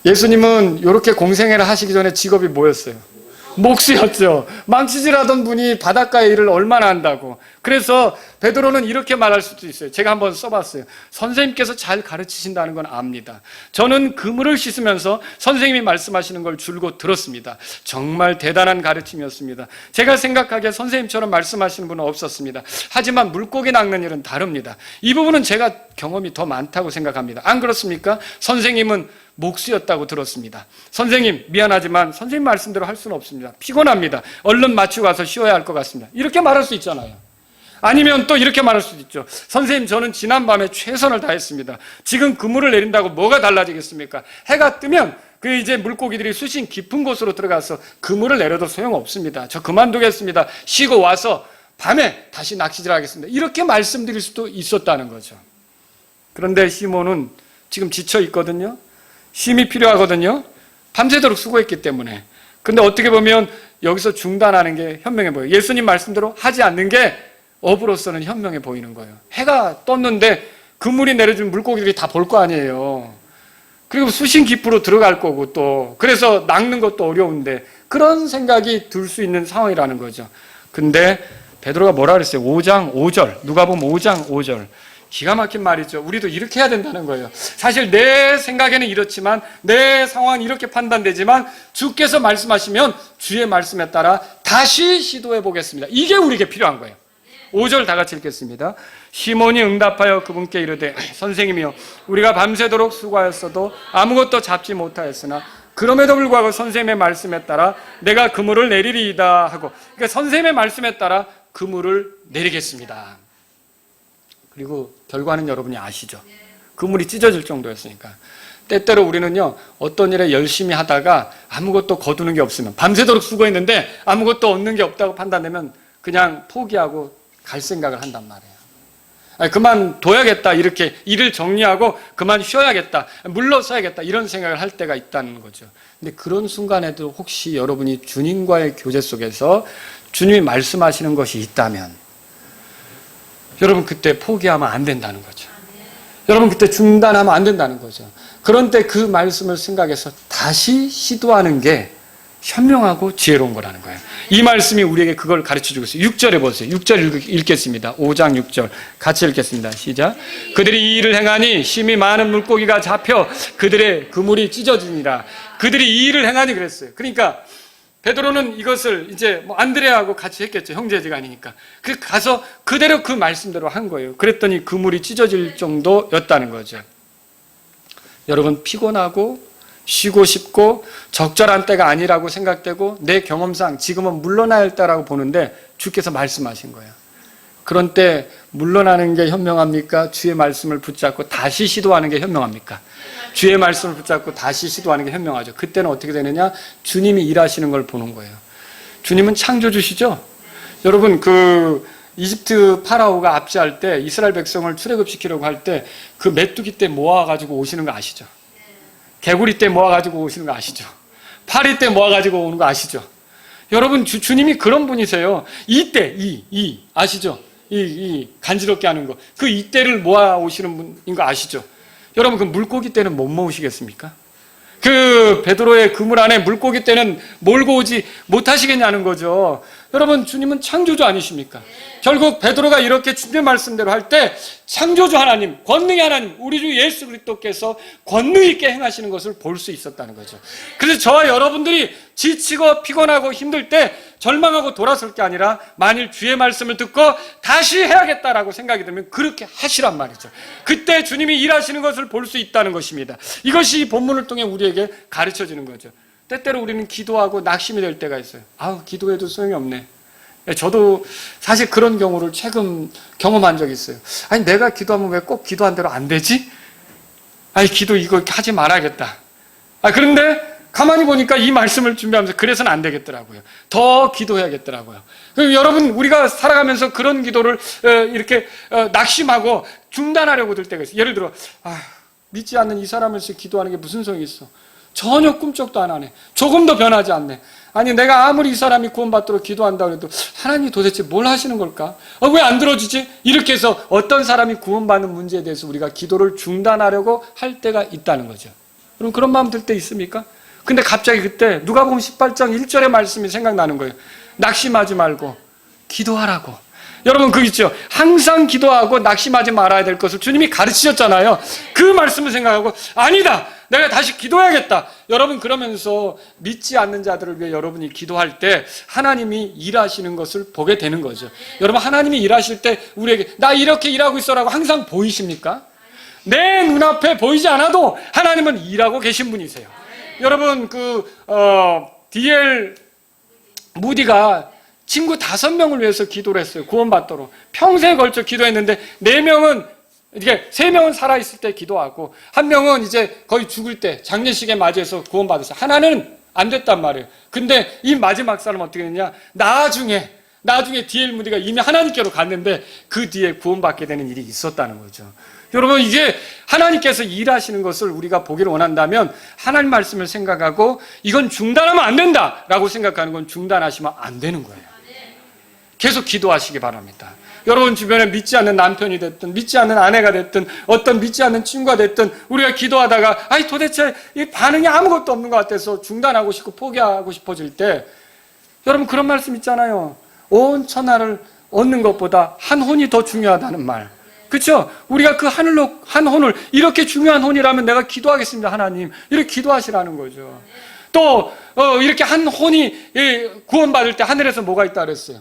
예수님은 이렇게 공생애를 하시기 전에 직업이 뭐였어요? 목수였죠. 망치질하던 분이 바닷가의 일을 얼마나 한다고. 그래서 베드로는 이렇게 말할 수도 있어요. 제가 한번 써봤어요. 선생님께서 잘 가르치신다는 건 압니다. 저는 그물을 씻으면서 선생님이 말씀하시는 걸 줄곧 들었습니다. 정말 대단한 가르침이었습니다. 제가 생각하기에 선생님처럼 말씀하시는 분은 없었습니다. 하지만 물고기 낚는 일은 다릅니다. 이 부분은 제가 경험이 더 많다고 생각합니다. 안 그렇습니까? 선생님은 목수였다고 들었습니다. 선생님, 미안하지만 선생님 말씀대로 할 수는 없습니다. 피곤합니다. 얼른 마치고 가서 쉬어야 할 것 같습니다. 이렇게 말할 수 있잖아요. 아니면 또 이렇게 말할 수도 있죠. 선생님, 저는 지난밤에 최선을 다했습니다. 지금 그물을 내린다고 뭐가 달라지겠습니까? 해가 뜨면 그 이제 물고기들이 수심 깊은 곳으로 들어가서 그물을 내려도 소용없습니다. 저 그만두겠습니다. 쉬고 와서 밤에 다시 낚시질 하겠습니다. 이렇게 말씀드릴 수도 있었다는 거죠. 그런데 시몬은 지금 지쳐 있거든요. 쉼이 필요하거든요. 밤새도록 수고했기 때문에. 근데 어떻게 보면 여기서 중단하는 게 현명해 보여요. 예수님 말씀대로 하지 않는 게 어부로서는 현명해 보이는 거예요. 해가 떴는데 그물이 내려준 물고기들이 다 볼 거 아니에요. 그리고 수심 깊이로 들어갈 거고 또 그래서 낚는 것도 어려운데 그런 생각이 들 수 있는 상황이라는 거죠. 근데 베드로가 뭐라 그랬어요? 5장 5절. 누가복음 5장 5절. 기가 막힌 말이죠. 우리도 이렇게 해야 된다는 거예요. 사실 내 생각에는 이렇지만 내 상황은 이렇게 판단되지만 주께서 말씀하시면 주의 말씀에 따라 다시 시도해 보겠습니다. 이게 우리에게 필요한 거예요. 5절 다 같이 읽겠습니다. 시몬이 응답하여 그분께 이르되 선생님이여 우리가 밤새도록 수고하였어도 아무것도 잡지 못하였으나 그럼에도 불구하고 선생님의 말씀에 따라 내가 그물을 내리리이다 하고, 그러니까 선생님의 말씀에 따라 그물을 내리겠습니다. 그리고 결과는 여러분이 아시죠. 그물이 찢어질 정도였으니까. 때때로 우리는요, 어떤 일에 열심히 하다가 아무것도 거두는 게 없으면, 밤새도록 수고했는데 아무것도 얻는 게 없다고 판단되면 그냥 포기하고 갈 생각을 한단 말이에요. 그만둬야겠다, 이렇게 일을 정리하고 그만 쉬어야겠다, 물러서야겠다, 이런 생각을 할 때가 있다는 거죠. 근데 그런 순간에도 혹시 여러분이 주님과의 교제 속에서 주님이 말씀하시는 것이 있다면 여러분 그때 포기하면 안 된다는 거죠. 여러분 그때 중단하면 안 된다는 거죠. 그런 때 그 말씀을 생각해서 다시 시도하는 게 현명하고 지혜로운 거라는 거예요. 이 말씀이 우리에게 그걸 가르쳐주고 있어요. 6절에 보세요. 6절 읽겠습니다. 5장 6절 같이 읽겠습니다. 시작. 그들이 이 일을 행하니 심히 많은 물고기가 잡혀 그들의 그물이 찢어지니라. 그들이 이 일을 행하니 그랬어요. 그러니까 베드로는 이것을 이제 뭐 안드레하고 같이 했겠죠. 형제지간이니까. 그 가서 그대로 그 말씀대로 한 거예요. 그랬더니 그물이 찢어질 정도였다는 거죠. 여러분 피곤하고 쉬고 싶고 적절한 때가 아니라고 생각되고 내 경험상 지금은 물러나야 할 때라고 보는데 주께서 말씀하신 거예요. 그런 때 물러나는 게 현명합니까? 주의 말씀을 붙잡고 다시 시도하는 게 현명합니까? 주의 말씀을 붙잡고 다시 시도하는 게 현명하죠. 그때는 어떻게 되느냐? 주님이 일하시는 걸 보는 거예요. 주님은 창조주시죠? 여러분 그 이집트 파라오가 압제할 때 이스라엘 백성을 출애굽시키려고 할 때 그 메뚜기 떼 모아가지고 오시는 거 아시죠? 개구리 떼 모아가지고 오시는 거 아시죠? 파리 떼 모아가지고 오는 거 아시죠? 여러분 주님이 그런 분이세요. 이 떼, 아시죠? 이 간지럽게 하는 거. 그 이때를 모아 오시는 분인 거 아시죠? 여러분 그 물고기 때는 못 모으시겠습니까? 그 그 베드로의 그물 안에 물고기 떼는 몰고 오지 못하시겠냐는 거죠. 여러분, 주님은 창조주 아니십니까? 결국 베드로가 이렇게 주님의 말씀대로 할 때 창조주 하나님, 권능의 하나님, 우리 주 예수 그리스도께서 권능 있게 행하시는 것을 볼 수 있었다는 거죠. 그래서 저와 여러분들이 지치고 피곤하고 힘들 때 절망하고 돌아설 게 아니라 만일 주의 말씀을 듣고 다시 해야겠다라고 생각이 들면 그렇게 하시란 말이죠. 그때 주님이 일하시는 것을 볼 수 있다는 것입니다. 이것이 이 본문을 통해 우리에게 가르쳐지는 거죠. 때때로 우리는 기도하고 낙심이 될 때가 있어요. 아우, 기도해도 소용이 없네. 저도 사실 그런 경우를 최근 경험한 적이 있어요. 아니, 내가 기도하면 왜 꼭 기도한 대로 안 되지? 아니, 기도 이거 하지 말아야겠다. 그런데 가만히 보니까 이 말씀을 준비하면서 그래서는 안 되겠더라고요. 더 기도해야겠더라고요. 여러분, 우리가 살아가면서 그런 기도를 이렇게 낙심하고 중단하려고 들 때가 있어요. 예를 들어, 믿지 않는 이 사람을 위해서 기도하는 게 무슨 소용이 있어? 전혀 꿈쩍도 안 하네. 조금 더 변하지 않네. 아니, 내가 아무리 이 사람이 구원받도록 기도한다고 해도 하나님이 도대체 뭘 하시는 걸까? 왜 안 들어주지? 이렇게 해서 어떤 사람이 구원받는 문제에 대해서 우리가 기도를 중단하려고 할 때가 있다는 거죠. 그럼 그런 마음 들 때 있습니까? 근데 갑자기 그때 누가복음 18장 1절의 말씀이 생각나는 거예요. 낙심하지 말고 기도하라고. 여러분, 그 있죠. 항상 기도하고 낙심하지 말아야 될 것을 주님이 가르치셨잖아요. 그 말씀을 생각하고 아니다, 내가 다시 기도해야겠다. 여러분, 그러면서 믿지 않는 자들을 위해 여러분이 기도할 때 하나님이 일하시는 것을 보게 되는 거죠. 여러분, 하나님이 일하실 때 우리에게 나 이렇게 일하고 있어라고 항상 보이십니까? 내 눈앞에 보이지 않아도 하나님은 일하고 계신 분이세요. 여러분, D.L. 무디가 친구 5명을 위해서 기도를 했어요. 구원받도록. 평생에 걸쳐 기도했는데 3명은 살아있을 때 기도하고 1명은 이제 거의 죽을 때 장례식에 맞이해서 구원받았어요. 하나는 안 됐단 말이에요. 근데 이 마지막 사람은 어떻게 됐냐? 나중에 D.L. 무디가 이미 하나님께로 갔는데 그 뒤에 구원받게 되는 일이 있었다는 거죠. 여러분, 이게 하나님께서 일하시는 것을 우리가 보기를 원한다면 하나님 말씀을 생각하고 이건 중단하면 안 된다라고 생각하는 건 중단하시면 안 되는 거예요. 계속 기도하시기 바랍니다. 여러분 주변에 믿지 않는 남편이 됐든 믿지 않는 아내가 됐든 어떤 믿지 않는 친구가 됐든 우리가 기도하다가 도대체 이 반응이 아무것도 없는 것 같아서 중단하고 싶고 포기하고 싶어질 때, 여러분 그런 말씀 있잖아요. 온 천하를 얻는 것보다 한 혼이 더 중요하다는 말. 그렇죠? 우리가 그 한 혼을, 이렇게 중요한 혼이라면 내가 기도하겠습니다, 하나님. 이렇게 기도하시라는 거죠. 또 이렇게 한 혼이 구원받을 때 하늘에서 뭐가 있다 그랬어요?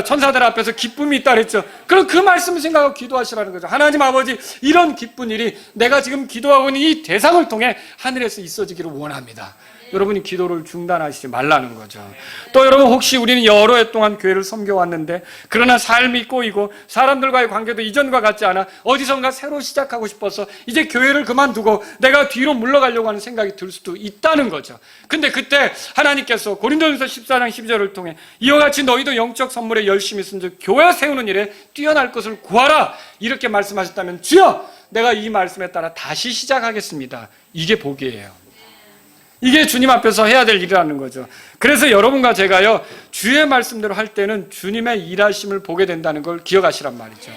천사들 앞에서 기쁨이 있다 그랬죠. 그럼 그 말씀을 생각하고 기도하시라는 거죠. 하나님 아버지, 이런 기쁜 일이 내가 지금 기도하고 있는 이 대상을 통해 하늘에서 있어지기를 원합니다. 여러분이 기도를 중단하시지 말라는 거죠. 또 여러분, 혹시 우리는 여러 해 동안 교회를 섬겨왔는데 그러나 삶이 꼬이고 사람들과의 관계도 이전과 같지 않아 어디선가 새로 시작하고 싶어서 이제 교회를 그만두고 내가 뒤로 물러가려고 하는 생각이 들 수도 있다는 거죠. 근데 그때 하나님께서 고린도전서 14장 12절을 통해 이와 같이 너희도 영적 선물에 열심히 쓴즉 교회 세우는 일에 뛰어날 것을 구하라, 이렇게 말씀하셨다면 주여, 내가 이 말씀에 따라 다시 시작하겠습니다. 이게 복이에요. 이게 주님 앞에서 해야 될 일이라는 거죠. 그래서 여러분과 제가요, 주의 말씀대로 할 때는 주님의 일하심을 보게 된다는 걸 기억하시란 말이죠.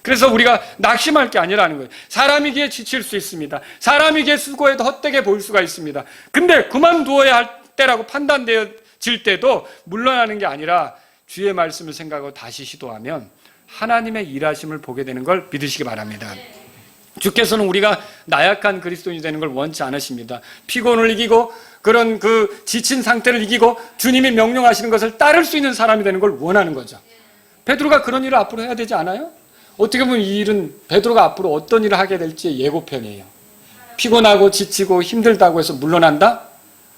그래서 우리가 낙심할 게 아니라는 거예요. 사람이기에 지칠 수 있습니다. 사람이기에 수고해도 헛되게 보일 수가 있습니다. 근데 그만두어야 할 때라고 판단되어질 때도 물러나는 게 아니라 주의 말씀을 생각하고 다시 시도하면 하나님의 일하심을 보게 되는 걸 믿으시기 바랍니다. 주께서는 우리가 나약한 그리스도인이 되는 걸 원치 않으십니다. 피곤을 이기고 그런 그 지친 상태를 이기고 주님이 명령하시는 것을 따를 수 있는 사람이 되는 걸 원하는 거죠. 베드로가 그런 일을 앞으로 해야 되지 않아요? 어떻게 보면 이 일은 베드로가 앞으로 어떤 일을 하게 될지의 예고편이에요. 피곤하고 지치고 힘들다고 해서 물러난다?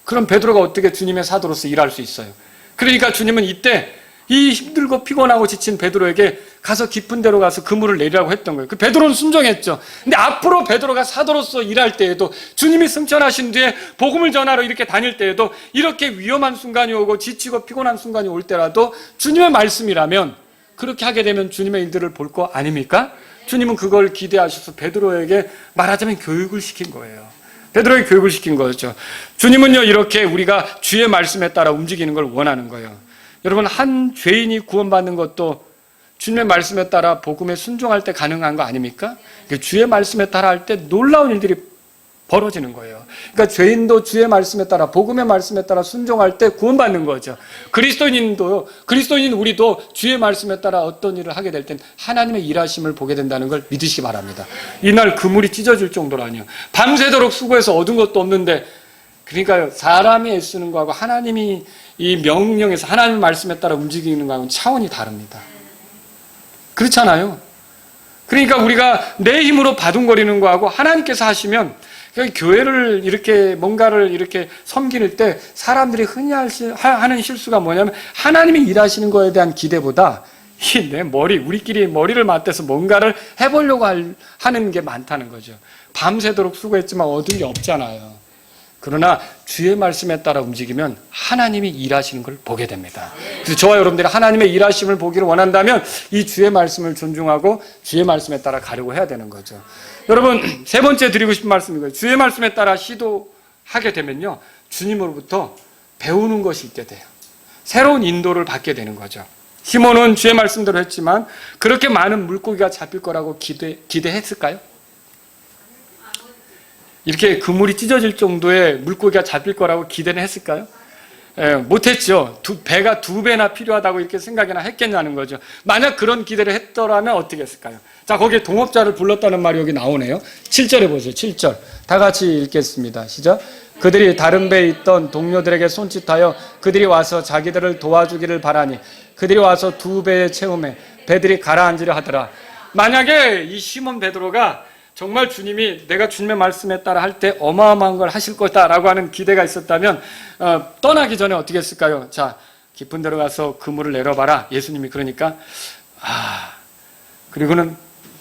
그럼 베드로가 어떻게 주님의 사도로서 일할 수 있어요? 그러니까 주님은 이때 이 힘들고 피곤하고 지친 베드로에게 가서 깊은 데로 가서 그물을 내리라고 했던 거예요. 그 베드로는 순종했죠. 근데 앞으로 베드로가 사도로서 일할 때에도, 주님이 승천하신 뒤에 복음을 전하러 이렇게 다닐 때에도, 이렇게 위험한 순간이 오고 지치고 피곤한 순간이 올 때라도 주님의 말씀이라면 그렇게 하게 되면 주님의 일들을 볼 거 아닙니까? 주님은 그걸 기대하셔서 베드로에게 말하자면 교육을 시킨 거예요. 베드로에게 교육을 시킨 거죠. 주님은요, 이렇게 우리가 주의 말씀에 따라 움직이는 걸 원하는 거예요. 여러분, 한 죄인이 구원받는 것도 주님의 말씀에 따라 복음에 순종할 때 가능한 거 아닙니까? 주의 말씀에 따라 할 때 놀라운 일들이 벌어지는 거예요. 그러니까 죄인도 주의 말씀에 따라, 복음의 말씀에 따라 순종할 때 구원받는 거죠. 그리스도인 우리도 주의 말씀에 따라 어떤 일을 하게 될 땐 하나님의 일하심을 보게 된다는 걸 믿으시기 바랍니다. 이날 그물이 찢어질 정도라니요. 밤새도록 수고해서 얻은 것도 없는데, 그러니까 사람이 애쓰는 거하고 하나님이 이 명령에서 하나님의 말씀에 따라 움직이는 거하고는 차원이 다릅니다. 그렇잖아요. 그러니까 우리가 내 힘으로 바둥거리는 거하고 하나님께서 하시면, 교회를 이렇게 뭔가를 이렇게 섬기는 때 사람들이 흔히 하는 실수가 뭐냐면 하나님이 일하시는 거에 대한 기대보다 내 우리끼리 머리를 맞대서 뭔가를 해보려고 하는 게 많다는 거죠. 밤새도록 수고했지만 얻은 게 없잖아요. 그러나 주의 말씀에 따라 움직이면 하나님이 일하시는 걸 보게 됩니다. 그래서 저와 여러분들이 하나님의 일하심을 보기를 원한다면 이 주의 말씀을 존중하고 주의 말씀에 따라 가려고 해야 되는 거죠. 여러분, 세 번째 드리고 싶은 말씀인 거예요. 주의 말씀에 따라 시도하게 되면요, 주님으로부터 배우는 것이 있게 돼요. 새로운 인도를 받게 되는 거죠. 시몬은 주의 말씀대로 했지만 그렇게 많은 물고기가 잡힐 거라고 기대했을까요? 이렇게 그물이 찢어질 정도의 물고기가 잡힐 거라고 기대는 했을까요? 못했죠. 배가 2배나 필요하다고 이렇게 생각이나 했겠냐는 거죠. 만약 그런 기대를 했더라면 어떻게 했을까요? 자, 거기에 동업자를 불렀다는 말이 여기 나오네요. 7절에 보세요. 7절. 다 같이 읽겠습니다. 시작. 그들이 다른 배에 있던 동료들에게 손짓하여 그들이 와서 자기들을 도와주기를 바라니 그들이 와서 2배에 채우매 배들이 가라앉으려 하더라. 만약에 이 시몬 베드로가 정말 주님이 내가 주님의 말씀에 따라 할 때 어마어마한 걸 하실 거다라고 하는 기대가 있었다면 떠나기 전에 어떻게 했을까요? 자, 깊은 데로 가서 그물을 내려봐라. 예수님이 그러니까 그리고는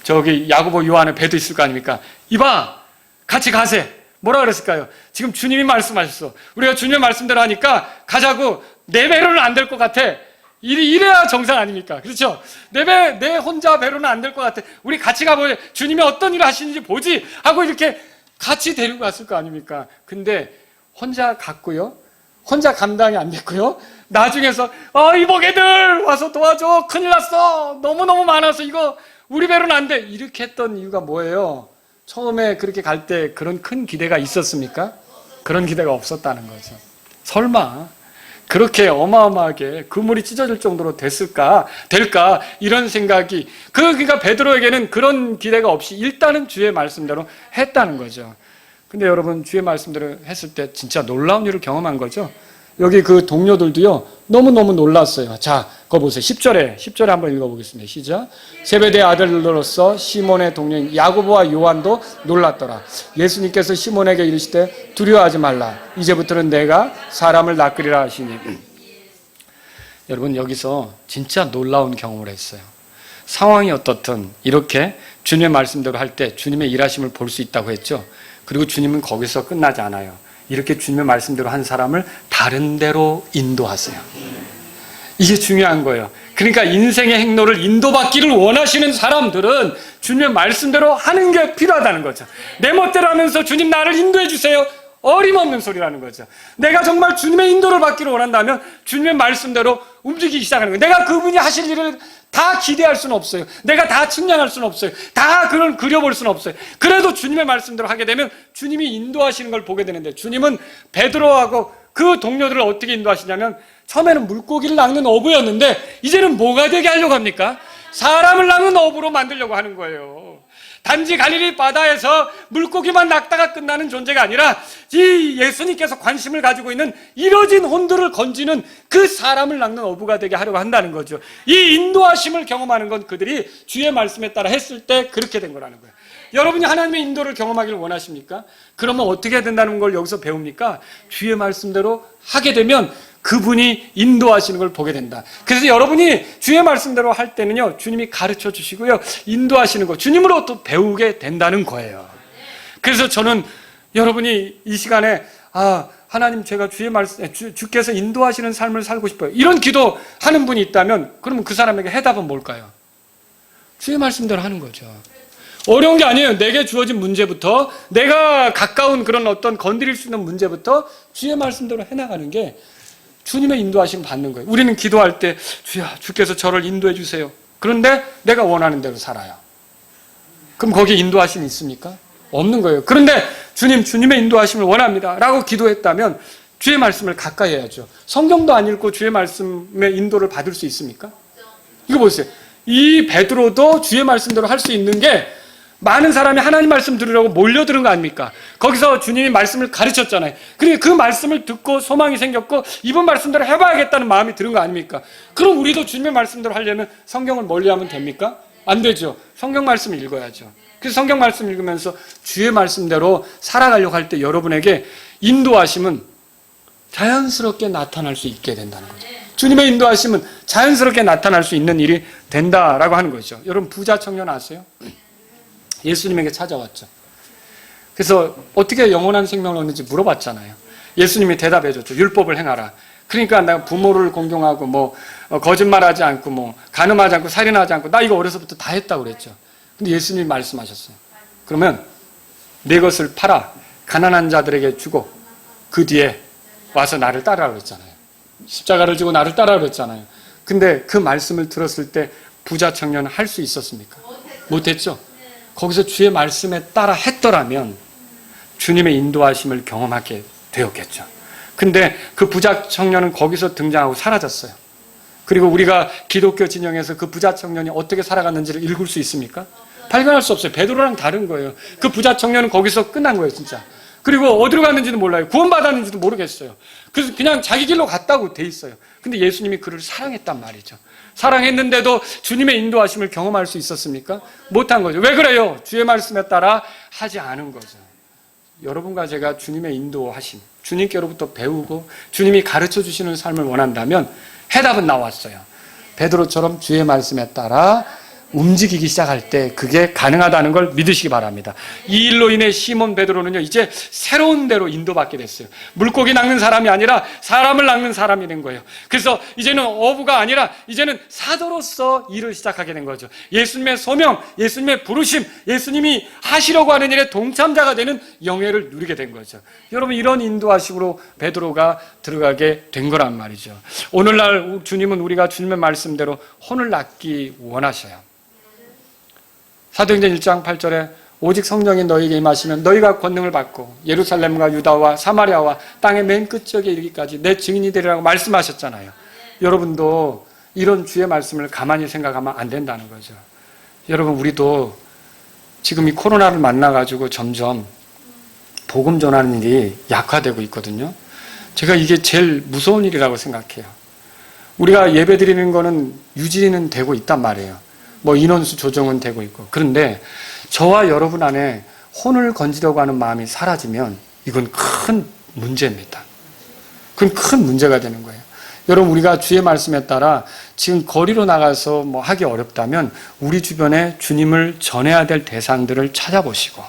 저기 야고보 요한의 배도 있을 거 아닙니까? 이봐, 같이 가세. 뭐라 그랬을까요? 지금 주님이 말씀하셨어. 우리가 주님의 말씀대로 하니까 가자고. 내 배로는 안 될 것 같아. 이래야 정상 아닙니까? 그렇죠? 내 혼자 배로는 안 될 것 같아. 우리 같이 가보자. 주님이 어떤 일을 하시는지 보지 하고 이렇게 같이 데리고 갔을 거 아닙니까? 근데 혼자 갔고요. 혼자 감당이 안 됐고요. 나중에서 이복애들 와서 도와줘. 큰일 났어. 너무너무 많아서 이거 우리 배로는 안 돼. 이렇게 했던 이유가 뭐예요? 처음에 그렇게 갈 때 그런 큰 기대가 있었습니까? 그런 기대가 없었다는 거죠. 설마 그렇게 어마어마하게 그물이 찢어질 정도로 될까 이런 생각이 그러니까 베드로에게는 그런 기대가 없이 일단은 주의 말씀대로 했다는 거죠. 근데 여러분, 주의 말씀대로 했을 때 진짜 놀라운 일을 경험한 거죠. 여기 그 동료들도요, 너무너무 놀랐어요. 자, 그거 보세요. 10절에 한번 읽어보겠습니다. 시작. 세베대의 아들로서 시몬의 동료인 야고보와 요한도 놀랐더라. 예수님께서 시몬에게 이르시되 두려워하지 말라. 이제부터는 내가 사람을 낚으리라 하시니. 여러분, 여기서 진짜 놀라운 경험을 했어요. 상황이 어떻든 이렇게 주님의 말씀대로 할 때 주님의 일하심을 볼 수 있다고 했죠. 그리고 주님은 거기서 끝나지 않아요. 이렇게 주님의 말씀대로 한 사람을 다른 데로 인도하세요. 이게 중요한 거예요. 그러니까 인생의 행로를 인도받기를 원하시는 사람들은 주님의 말씀대로 하는 게 필요하다는 거죠. 내 멋대로 하면서 주님 나를 인도해 주세요. 어림없는 소리라는 거죠. 내가 정말 주님의 인도를 받기를 원한다면 주님의 말씀대로 움직이기 시작하는 거예요. 내가 그분이 하실 일을 다 기대할 수는 없어요. 내가 다 측량할 수는 없어요. 다 그걸 그려볼 수는 없어요. 그래도 주님의 말씀대로 하게 되면 주님이 인도하시는 걸 보게 되는데, 주님은 베드로하고 그 동료들을 어떻게 인도하시냐면 처음에는 물고기를 낚는 어부였는데 이제는 뭐가 되게 하려고 합니까? 사람을 낚는 어부로 만들려고 하는 거예요. 단지 갈릴리 바다에서 물고기만 낚다가 끝나는 존재가 아니라 이 예수님께서 관심을 가지고 있는 이뤄진 혼들을 건지는 그 사람을 낚는 어부가 되게 하려고 한다는 거죠. 이 인도하심을 경험하는 건 그들이 주의 말씀에 따라 했을 때 그렇게 된 거라는 거예요. 여러분이 하나님의 인도를 경험하기를 원하십니까? 그러면 어떻게 해야 된다는 걸 여기서 배웁니까? 주의 말씀대로 하게 되면 그분이 인도하시는 걸 보게 된다. 그래서 여러분이 주의 말씀대로 할 때는요, 주님이 가르쳐 주시고요, 인도하시는 거 주님으로 또 배우게 된다는 거예요. 그래서 저는 여러분이 이 시간에 하나님, 제가 주의 말씀, 주께서 인도하시는 삶을 살고 싶어요, 이런 기도하는 분이 있다면 그러면 그 사람에게 해답은 뭘까요? 주의 말씀대로 하는 거죠. 어려운 게 아니에요. 내게 주어진 문제부터, 내가 가까운 그런 어떤 건드릴 수 있는 문제부터 주의 말씀대로 해나가는 게 주님의 인도하심 받는 거예요. 우리는 기도할 때 주여, 주께서 저를 인도해 주세요. 그런데 내가 원하는 대로 살아요. 그럼 거기에 인도하심이 있습니까? 없는 거예요. 그런데 주님, 주님의 인도하심을 원합니다 라고 기도했다면 주의 말씀을 가까이 해야죠. 성경도 안 읽고 주의 말씀의 인도를 받을 수 있습니까? 이거 보세요. 이 베드로도 주의 말씀대로 할 수 있는 게 많은 사람이 하나님 말씀 들으려고 몰려드는 거 아닙니까? 거기서 주님이 말씀을 가르쳤잖아요. 그리고 그 말씀을 듣고 소망이 생겼고 이번 말씀대로 해봐야겠다는 마음이 드는 거 아닙니까? 그럼 우리도 주님의 말씀대로 하려면 성경을 멀리하면 됩니까? 안 되죠. 성경 말씀을 읽어야죠. 그래서 성경 말씀 읽으면서 주의 말씀대로 살아가려고 할 때 여러분에게 인도하심은 자연스럽게 나타날 수 있게 된다는 거죠. 주님의 인도하심은 자연스럽게 나타날 수 있는 일이 된다라고 하는 거죠. 여러분 부자 청년 아세요? 예수님에게 찾아왔죠. 그래서 어떻게 영원한 생명을 얻는지 물어봤잖아요. 예수님이 대답해 줬죠. 율법을 행하라. 그러니까 내가 부모를 공경하고 뭐 거짓말하지 않고 뭐 간음하지 않고 살인하지 않고 나 이거 어려서부터 다 했다고 그랬죠. 근데 예수님이 말씀하셨어요. 그러면 내 것을 팔아 가난한 자들에게 주고 그 뒤에 와서 나를 따르라고 했잖아요. 십자가를 지고 나를 따르라고 했잖아요. 근데 그 말씀을 들었을 때 부자 청년은 할 수 있었습니까? 못했죠. 거기서 주의 말씀에 따라 했더라면 주님의 인도하심을 경험하게 되었겠죠. 근데 그 부자 청년은 거기서 등장하고 사라졌어요. 그리고 우리가 기독교 진영에서 그 부자 청년이 어떻게 살아갔는지를 읽을 수 있습니까? 발견할 수 없어요. 베드로랑 다른 거예요. 그 부자 청년은 거기서 끝난 거예요, 진짜. 그리고 어디로 갔는지도 몰라요. 구원받았는지도 모르겠어요. 그래서 그냥 자기 길로 갔다고 돼 있어요. 근데 예수님이 그를 사랑했단 말이죠. 사랑했는데도 주님의 인도하심을 경험할 수 있었습니까? 못한 거죠. 왜 그래요? 주의 말씀에 따라 하지 않은 거죠. 여러분과 제가 주님의 인도하심, 주님께로부터 배우고 주님이 가르쳐 주시는 삶을 원한다면 해답은 나왔어요. 베드로처럼 주의 말씀에 따라 움직이기 시작할 때 그게 가능하다는 걸 믿으시기 바랍니다. 이 일로 인해 시몬 베드로는요 이제 새로운 데로 인도받게 됐어요. 물고기 낚는 사람이 아니라 사람을 낚는 사람이 된 거예요. 그래서 이제는 어부가 아니라 이제는 사도로서 일을 시작하게 된 거죠. 예수님의 소명, 예수님의 부르심, 예수님이 하시려고 하는 일에 동참자가 되는 영예를 누리게 된 거죠. 여러분 이런 인도하심으로 베드로가 들어가게 된 거란 말이죠. 오늘날 주님은 우리가 주님의 말씀대로 혼을 낚기 원하셔요. 사도행전 1장 8절에 오직 성령이 너희에게 임하시면 너희가 권능을 받고 예루살렘과 유다와 사마리아와 땅의 맨 끝쪽에 이르기까지 내 증인이 되리라고 말씀하셨잖아요. 여러분도 이런 주의 말씀을 가만히 생각하면 안 된다는 거죠. 여러분 우리도 지금 이 코로나를 만나가지고 점점 복음 전하는 일이 약화되고 있거든요. 제가 이게 제일 무서운 일이라고 생각해요. 우리가 예배 드리는 거는 유지는 되고 있단 말이에요. 뭐 인원수 조정은 되고 있고. 그런데 저와 여러분 안에 혼을 건지려고 하는 마음이 사라지면 이건 큰 문제입니다. 그건 큰 문제가 되는 거예요. 여러분 우리가 주의 말씀에 따라 지금 거리로 나가서 뭐 하기 어렵다면 우리 주변에 주님을 전해야 될 대상들을 찾아보시고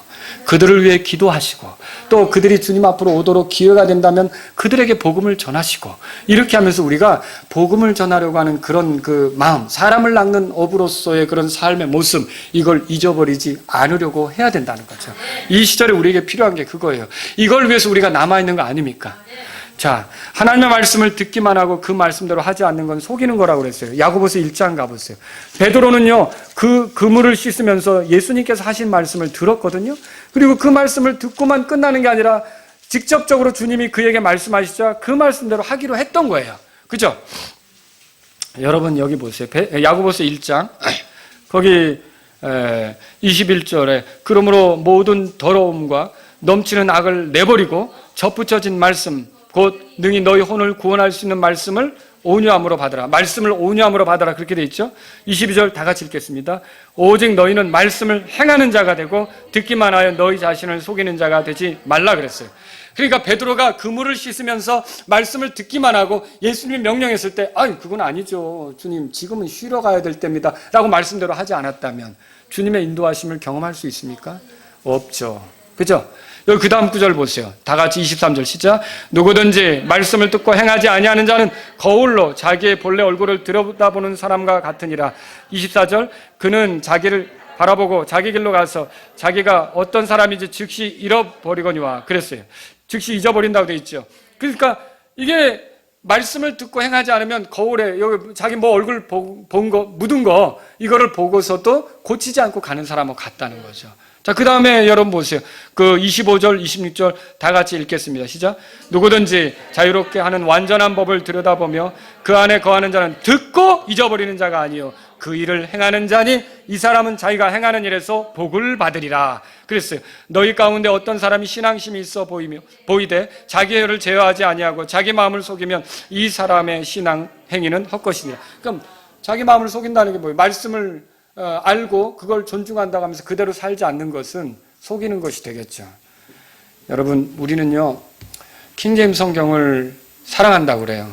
그들을 위해 기도하시고 또 그들이 주님 앞으로 오도록 기회가 된다면 그들에게 복음을 전하시고 이렇게 하면서 우리가 복음을 전하려고 하는 그런 그 마음, 사람을 낚는 어부로서의 그런 삶의 모습 이걸 잊어버리지 않으려고 해야 된다는 거죠. 이 시절에 우리에게 필요한 게 그거예요. 이걸 위해서 우리가 남아있는 거 아닙니까? 자, 하나님의 말씀을 듣기만 하고 그 말씀대로 하지 않는 건 속이는 거라고 그랬어요. 야고보서 1장 가보세요. 베드로는요, 그 그물을 씻으면서 예수님께서 하신 말씀을 들었거든요. 그리고 그 말씀을 듣고만 끝나는 게 아니라 직접적으로 주님이 그에게 말씀하시자 그 말씀대로 하기로 했던 거예요. 그죠? 여러분 여기 보세요. 야고보서 1장 거기 21절에 그러므로 모든 더러움과 넘치는 악을 내버리고 접붙여진 말씀 곧 능히 너희 혼을 구원할 수 있는 말씀을 온유함으로 받으라. 말씀을 온유함으로 받으라. 그렇게 돼 있죠. 22절 다 같이 읽겠습니다. 오직 너희는 말씀을 행하는 자가 되고 듣기만 하여 너희 자신을 속이는 자가 되지 말라 그랬어요. 그러니까 베드로가 그물을 씻으면서 말씀을 듣기만 하고 예수님이 명령했을 때 아니 그건 아니죠. 주님 지금은 쉬러 가야 될 때입니다. 라고 말씀대로 하지 않았다면 주님의 인도하심을 경험할 수 있습니까? 없죠. 그죠? 여기 그 다음 구절 보세요. 다 같이 23절 시작. 누구든지 말씀을 듣고 행하지 아니하는 자는 거울로 자기의 본래 얼굴을 들여다보는 사람과 같으니라. 24절 그는 자기를 바라보고 자기 길로 가서 자기가 어떤 사람인지 즉시 잃어버리거니와 그랬어요. 즉시 잊어버린다고 되어 있죠. 그러니까 이게 말씀을 듣고 행하지 않으면 거울에 여기 자기 뭐 얼굴 본 거 묻은 거 이거를 보고서도 고치지 않고 가는 사람하고 같다는 거죠. 자, 그 다음에 여러분 보세요. 그 25절, 26절 다 같이 읽겠습니다. 시작. 누구든지 자유롭게 하는 완전한 법을 들여다보며 그 안에 거하는 자는 듣고 잊어버리는 자가 아니요 그 일을 행하는 자니 이 사람은 자기가 행하는 일에서 복을 받으리라. 그랬어요. 너희 가운데 어떤 사람이 신앙심이 있어 보이되 자기 혀를 제어하지 아니하고 자기 마음을 속이면 이 사람의 신앙 행위는 헛것이니라. 그럼 자기 마음을 속인다는 게 뭐예요? 말씀을 알고 그걸 존중한다고 하면서 그대로 살지 않는 것은 속이는 것이 되겠죠. 여러분, 우리는요 킹제임스 성경을 사랑한다고 그래요.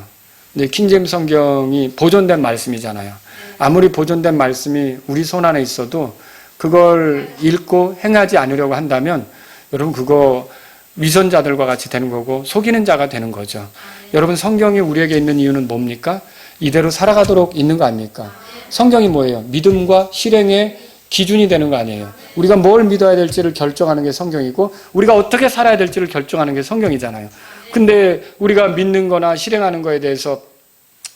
근데 킹제임스 성경이 보존된 말씀이잖아요. 아무리 보존된 말씀이 우리 손 안에 있어도 그걸 읽고 행하지 않으려고 한다면 여러분 그거 위선자들과 같이 되는 거고 속이는 자가 되는 거죠. 여러분, 성경이 우리에게 있는 이유는 뭡니까? 이대로 살아가도록 있는 거 아닙니까? 성경이 뭐예요? 믿음과 실행의 기준이 되는 거 아니에요? 우리가 뭘 믿어야 될지를 결정하는 게 성경이고 우리가 어떻게 살아야 될지를 결정하는 게 성경이잖아요. 근데 우리가 믿는 거나 실행하는 거에 대해서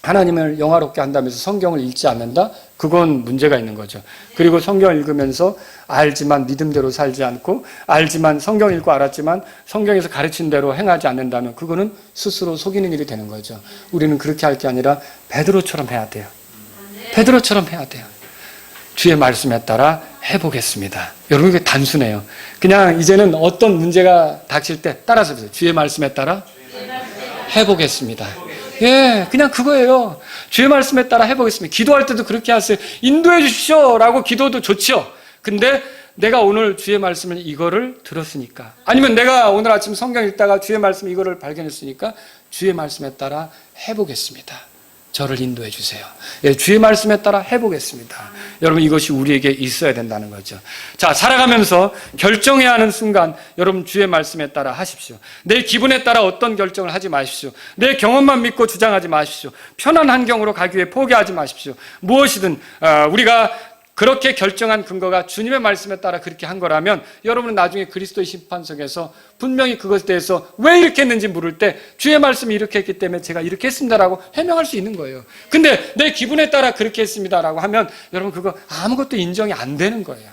하나님을 영화롭게 한다면서 성경을 읽지 않는다? 그건 문제가 있는 거죠. 그리고 성경을 읽으면서 알지만 믿음대로 살지 않고 알지만 성경 읽고 알았지만 성경에서 가르친 대로 행하지 않는다면 그거는 스스로 속이는 일이 되는 거죠. 우리는 그렇게 할 게 아니라 베드로처럼 해야 돼요. 베드로처럼 해야 돼요. 주의 말씀에 따라 해보겠습니다. 여러분, 이게 단순해요. 그냥 이제는 어떤 문제가 닥칠 때 따라서 보세요. 주의 말씀에 따라 해보겠습니다. 예, 그냥 그거예요. 주의 말씀에 따라 해보겠습니다. 기도할 때도 그렇게 하세요. 인도해 주십시오 라고 기도도 좋죠. 근데 내가 오늘 주의 말씀을 이거를 들었으니까, 아니면 내가 오늘 아침 성경 읽다가 주의 말씀 이거를 발견했으니까 주의 말씀에 따라 해보겠습니다. 저를 인도해 주세요. 예, 주의 말씀에 따라 해보겠습니다. 여러분, 이것이 우리에게 있어야 된다는 거죠. 자, 살아가면서 결정해야 하는 순간 여러분 주의 말씀에 따라 하십시오. 내 기분에 따라 어떤 결정을 하지 마십시오. 내 경험만 믿고 주장하지 마십시오. 편한 환경으로 가기 위해 포기하지 마십시오. 무엇이든 우리가 그렇게 결정한 근거가 주님의 말씀에 따라 그렇게 한 거라면 여러분은 나중에 그리스도의 심판석에서 분명히 그것에 대해서 왜 이렇게 했는지 물을 때 주의 말씀이 이렇게 했기 때문에 제가 이렇게 했습니다라고 해명할 수 있는 거예요. 근데 내 기분에 따라 그렇게 했습니다라고 하면 여러분 그거 아무것도 인정이 안 되는 거예요.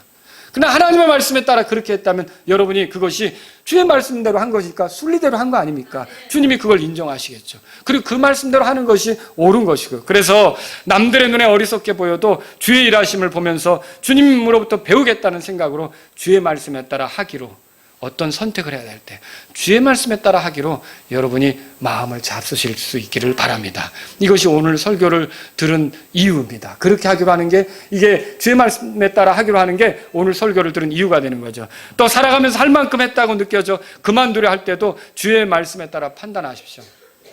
그러나 하나님의 말씀에 따라 그렇게 했다면 여러분이 그것이 주의 말씀대로 한 것이니까 순리대로 한 거 아닙니까? 주님이 그걸 인정하시겠죠. 그리고 그 말씀대로 하는 것이 옳은 것이고, 그래서 남들의 눈에 어리석게 보여도 주의 일하심을 보면서 주님으로부터 배우겠다는 생각으로 주의 말씀에 따라 하기로, 어떤 선택을 해야 될 때 주의 말씀에 따라 하기로 여러분이 마음을 잡수실 수 있기를 바랍니다. 이것이 오늘 설교를 들은 이유입니다. 그렇게 하기로 하는 게, 이게 주의 말씀에 따라 하기로 하는 게 오늘 설교를 들은 이유가 되는 거죠. 또 살아가면서 할 만큼 했다고 느껴져 그만두려 할 때도 주의 말씀에 따라 판단하십시오.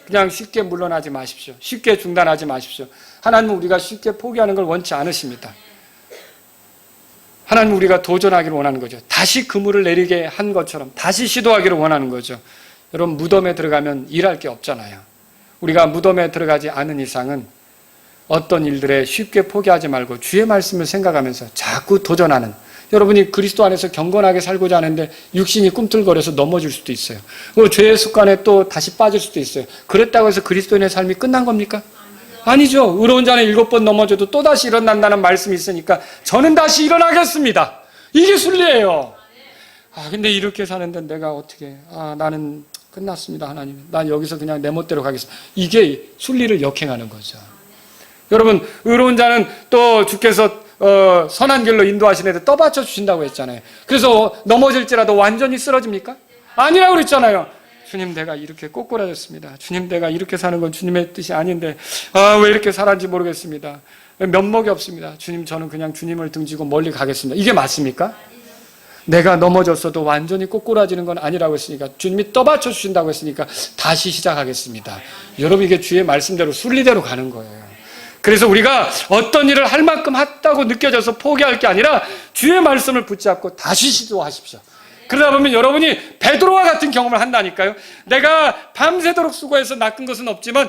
그냥 쉽게 물러나지 마십시오. 쉽게 중단하지 마십시오. 하나님은 우리가 쉽게 포기하는 걸 원치 않으십니다. 하나님은 우리가 도전하기를 원하는 거죠. 다시 그물을 내리게 한 것처럼 다시 시도하기를 원하는 거죠. 여러분, 무덤에 들어가면 일할 게 없잖아요. 우리가 무덤에 들어가지 않은 이상은 어떤 일들에 쉽게 포기하지 말고 주의 말씀을 생각하면서 자꾸 도전하는, 여러분이 그리스도 안에서 경건하게 살고자 하는데 육신이 꿈틀거려서 넘어질 수도 있어요. 죄의 습관에 또 다시 빠질 수도 있어요. 그랬다고 해서 그리스도인의 삶이 끝난 겁니까? 아니죠. 의로운 자는 7번 넘어져도 또다시 일어난다는 말씀이 있으니까 저는 다시 일어나겠습니다. 이게 순리예요. 근데 이렇게 사는데 내가 어떻게, 나는 끝났습니다. 하나님, 난 여기서 그냥 내 멋대로 가겠습니다. 이게 순리를 역행하는 거죠. 여러분, 의로운 자는 또 주께서 선한 길로 인도하시는데 떠받쳐 주신다고 했잖아요. 그래서 넘어질지라도 완전히 쓰러집니까? 아니라고 그랬잖아요. 주님, 내가 이렇게 꼬꾸라졌습니다. 주님, 내가 이렇게 사는 건 주님의 뜻이 아닌데 왜 이렇게 살았는지 모르겠습니다. 면목이 없습니다. 주님, 저는 그냥 주님을 등지고 멀리 가겠습니다. 이게 맞습니까? 내가 넘어졌어도 완전히 꼬꾸라지는 건 아니라고 했으니까, 주님이 떠받쳐 주신다고 했으니까 다시 시작하겠습니다. 여러분, 이게 주의 말씀대로 순리대로 가는 거예요. 그래서 우리가 어떤 일을 할 만큼 했다고 느껴져서 포기할 게 아니라 주의 말씀을 붙잡고 다시 시도하십시오. 그러다 보면 여러분이 베드로와 같은 경험을 한다니까요. 내가 밤새도록 수고해서 낚은 것은 없지만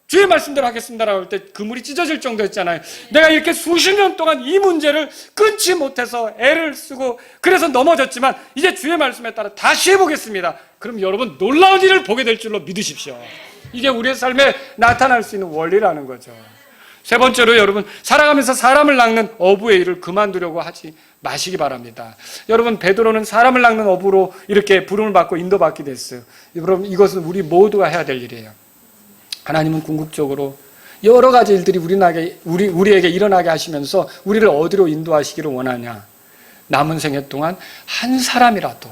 주의 말씀대로 하겠습니다라고 할 때 그물이 찢어질 정도였잖아요. 내가 이렇게 수십 년 동안 이 문제를 끊지 못해서 애를 쓰고 그래서 넘어졌지만 이제 주의 말씀에 따라 다시 해보겠습니다. 그럼 여러분 놀라운 일을 보게 될 줄로 믿으십시오. 이게 우리의 삶에 나타날 수 있는 원리라는 거죠. 세 번째로 여러분, 살아가면서 사람을 낚는 어부의 일을 그만두려고 하지 마시기 바랍니다. 여러분, 베드로는 사람을 낚는 어부로 이렇게 부름을 받고 인도받게 됐어요. 여러분, 이것은 우리 모두가 해야 될 일이에요. 하나님은 궁극적으로 여러 가지 일들이 우리에게 일어나게 하시면서 우리를 어디로 인도하시기를 원하냐? 남은 생애 동안 한 사람이라도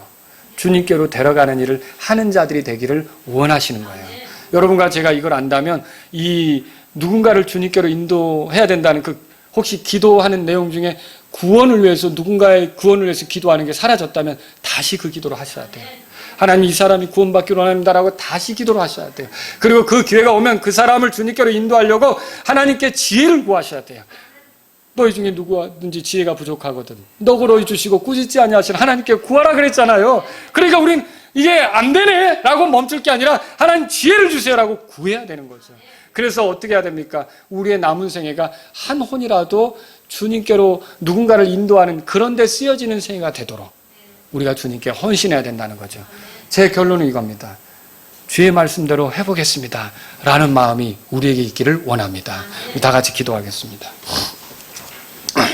주님께로 데려가는 일을 하는 자들이 되기를 원하시는 거예요. 여러분과 제가 이걸 안다면 이 누군가를 주님께로 인도해야 된다는 혹시 기도하는 내용 중에 구원을 위해서 누군가의 구원을 위해서 기도하는 게 사라졌다면 다시 그 기도를 하셔야 돼요. 하나님, 이 사람이 구원받기를 원합니다라고 다시 기도를 하셔야 돼요. 그리고 그 기회가 오면 그 사람을 주님께로 인도하려고 하나님께 지혜를 구하셔야 돼요. 너희 중에 누구든지 지혜가 부족하거든 너고 너희 주시고 꾸짖지 아니하시는 하나님께 구하라 그랬잖아요. 그러니까 우린 이게 안 되네 라고 멈출 게 아니라 하나님 지혜를 주세요 라고 구해야 되는 거죠. 그래서 어떻게 해야 됩니까? 우리의 남은 생애가 한 혼이라도 주님께로 누군가를 인도하는 그런 데 쓰여지는 생애가 되도록 우리가 주님께 헌신해야 된다는 거죠. 제 결론은 이겁니다. 주의 말씀대로 해보겠습니다 라는 마음이 우리에게 있기를 원합니다. 다 같이 기도하겠습니다.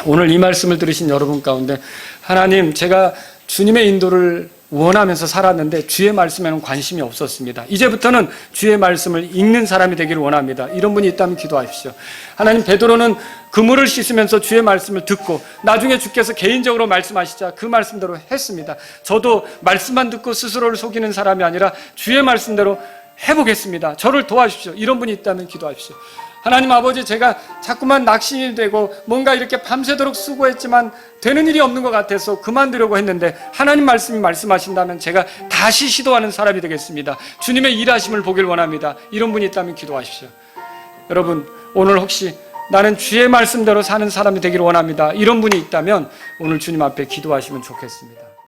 오늘 이 말씀을 들으신 여러분 가운데 하나님, 제가 주님의 인도를 원하면서 살았는데 주의 말씀에는 관심이 없었습니다. 이제부터는 주의 말씀을 읽는 사람이 되기를 원합니다. 이런 분이 있다면 기도하십시오. 하나님, 베드로는 그물을 씻으면서 주의 말씀을 듣고 나중에 주께서 개인적으로 말씀하시자 그 말씀대로 했습니다. 저도 말씀만 듣고 스스로를 속이는 사람이 아니라 주의 말씀대로 해보겠습니다. 저를 도와주십시오. 이런 분이 있다면 기도하십시오. 하나님 아버지, 제가 자꾸만 낙심이 되고 뭔가 이렇게 밤새도록 수고했지만 되는 일이 없는 것 같아서 그만두려고 했는데 하나님 말씀이 말씀하신다면 제가 다시 시도하는 사람이 되겠습니다. 주님의 일하심을 보길 원합니다. 이런 분이 있다면 기도하십시오. 여러분, 오늘 혹시 나는 주의 말씀대로 사는 사람이 되기를 원합니다. 이런 분이 있다면 오늘 주님 앞에 기도하시면 좋겠습니다.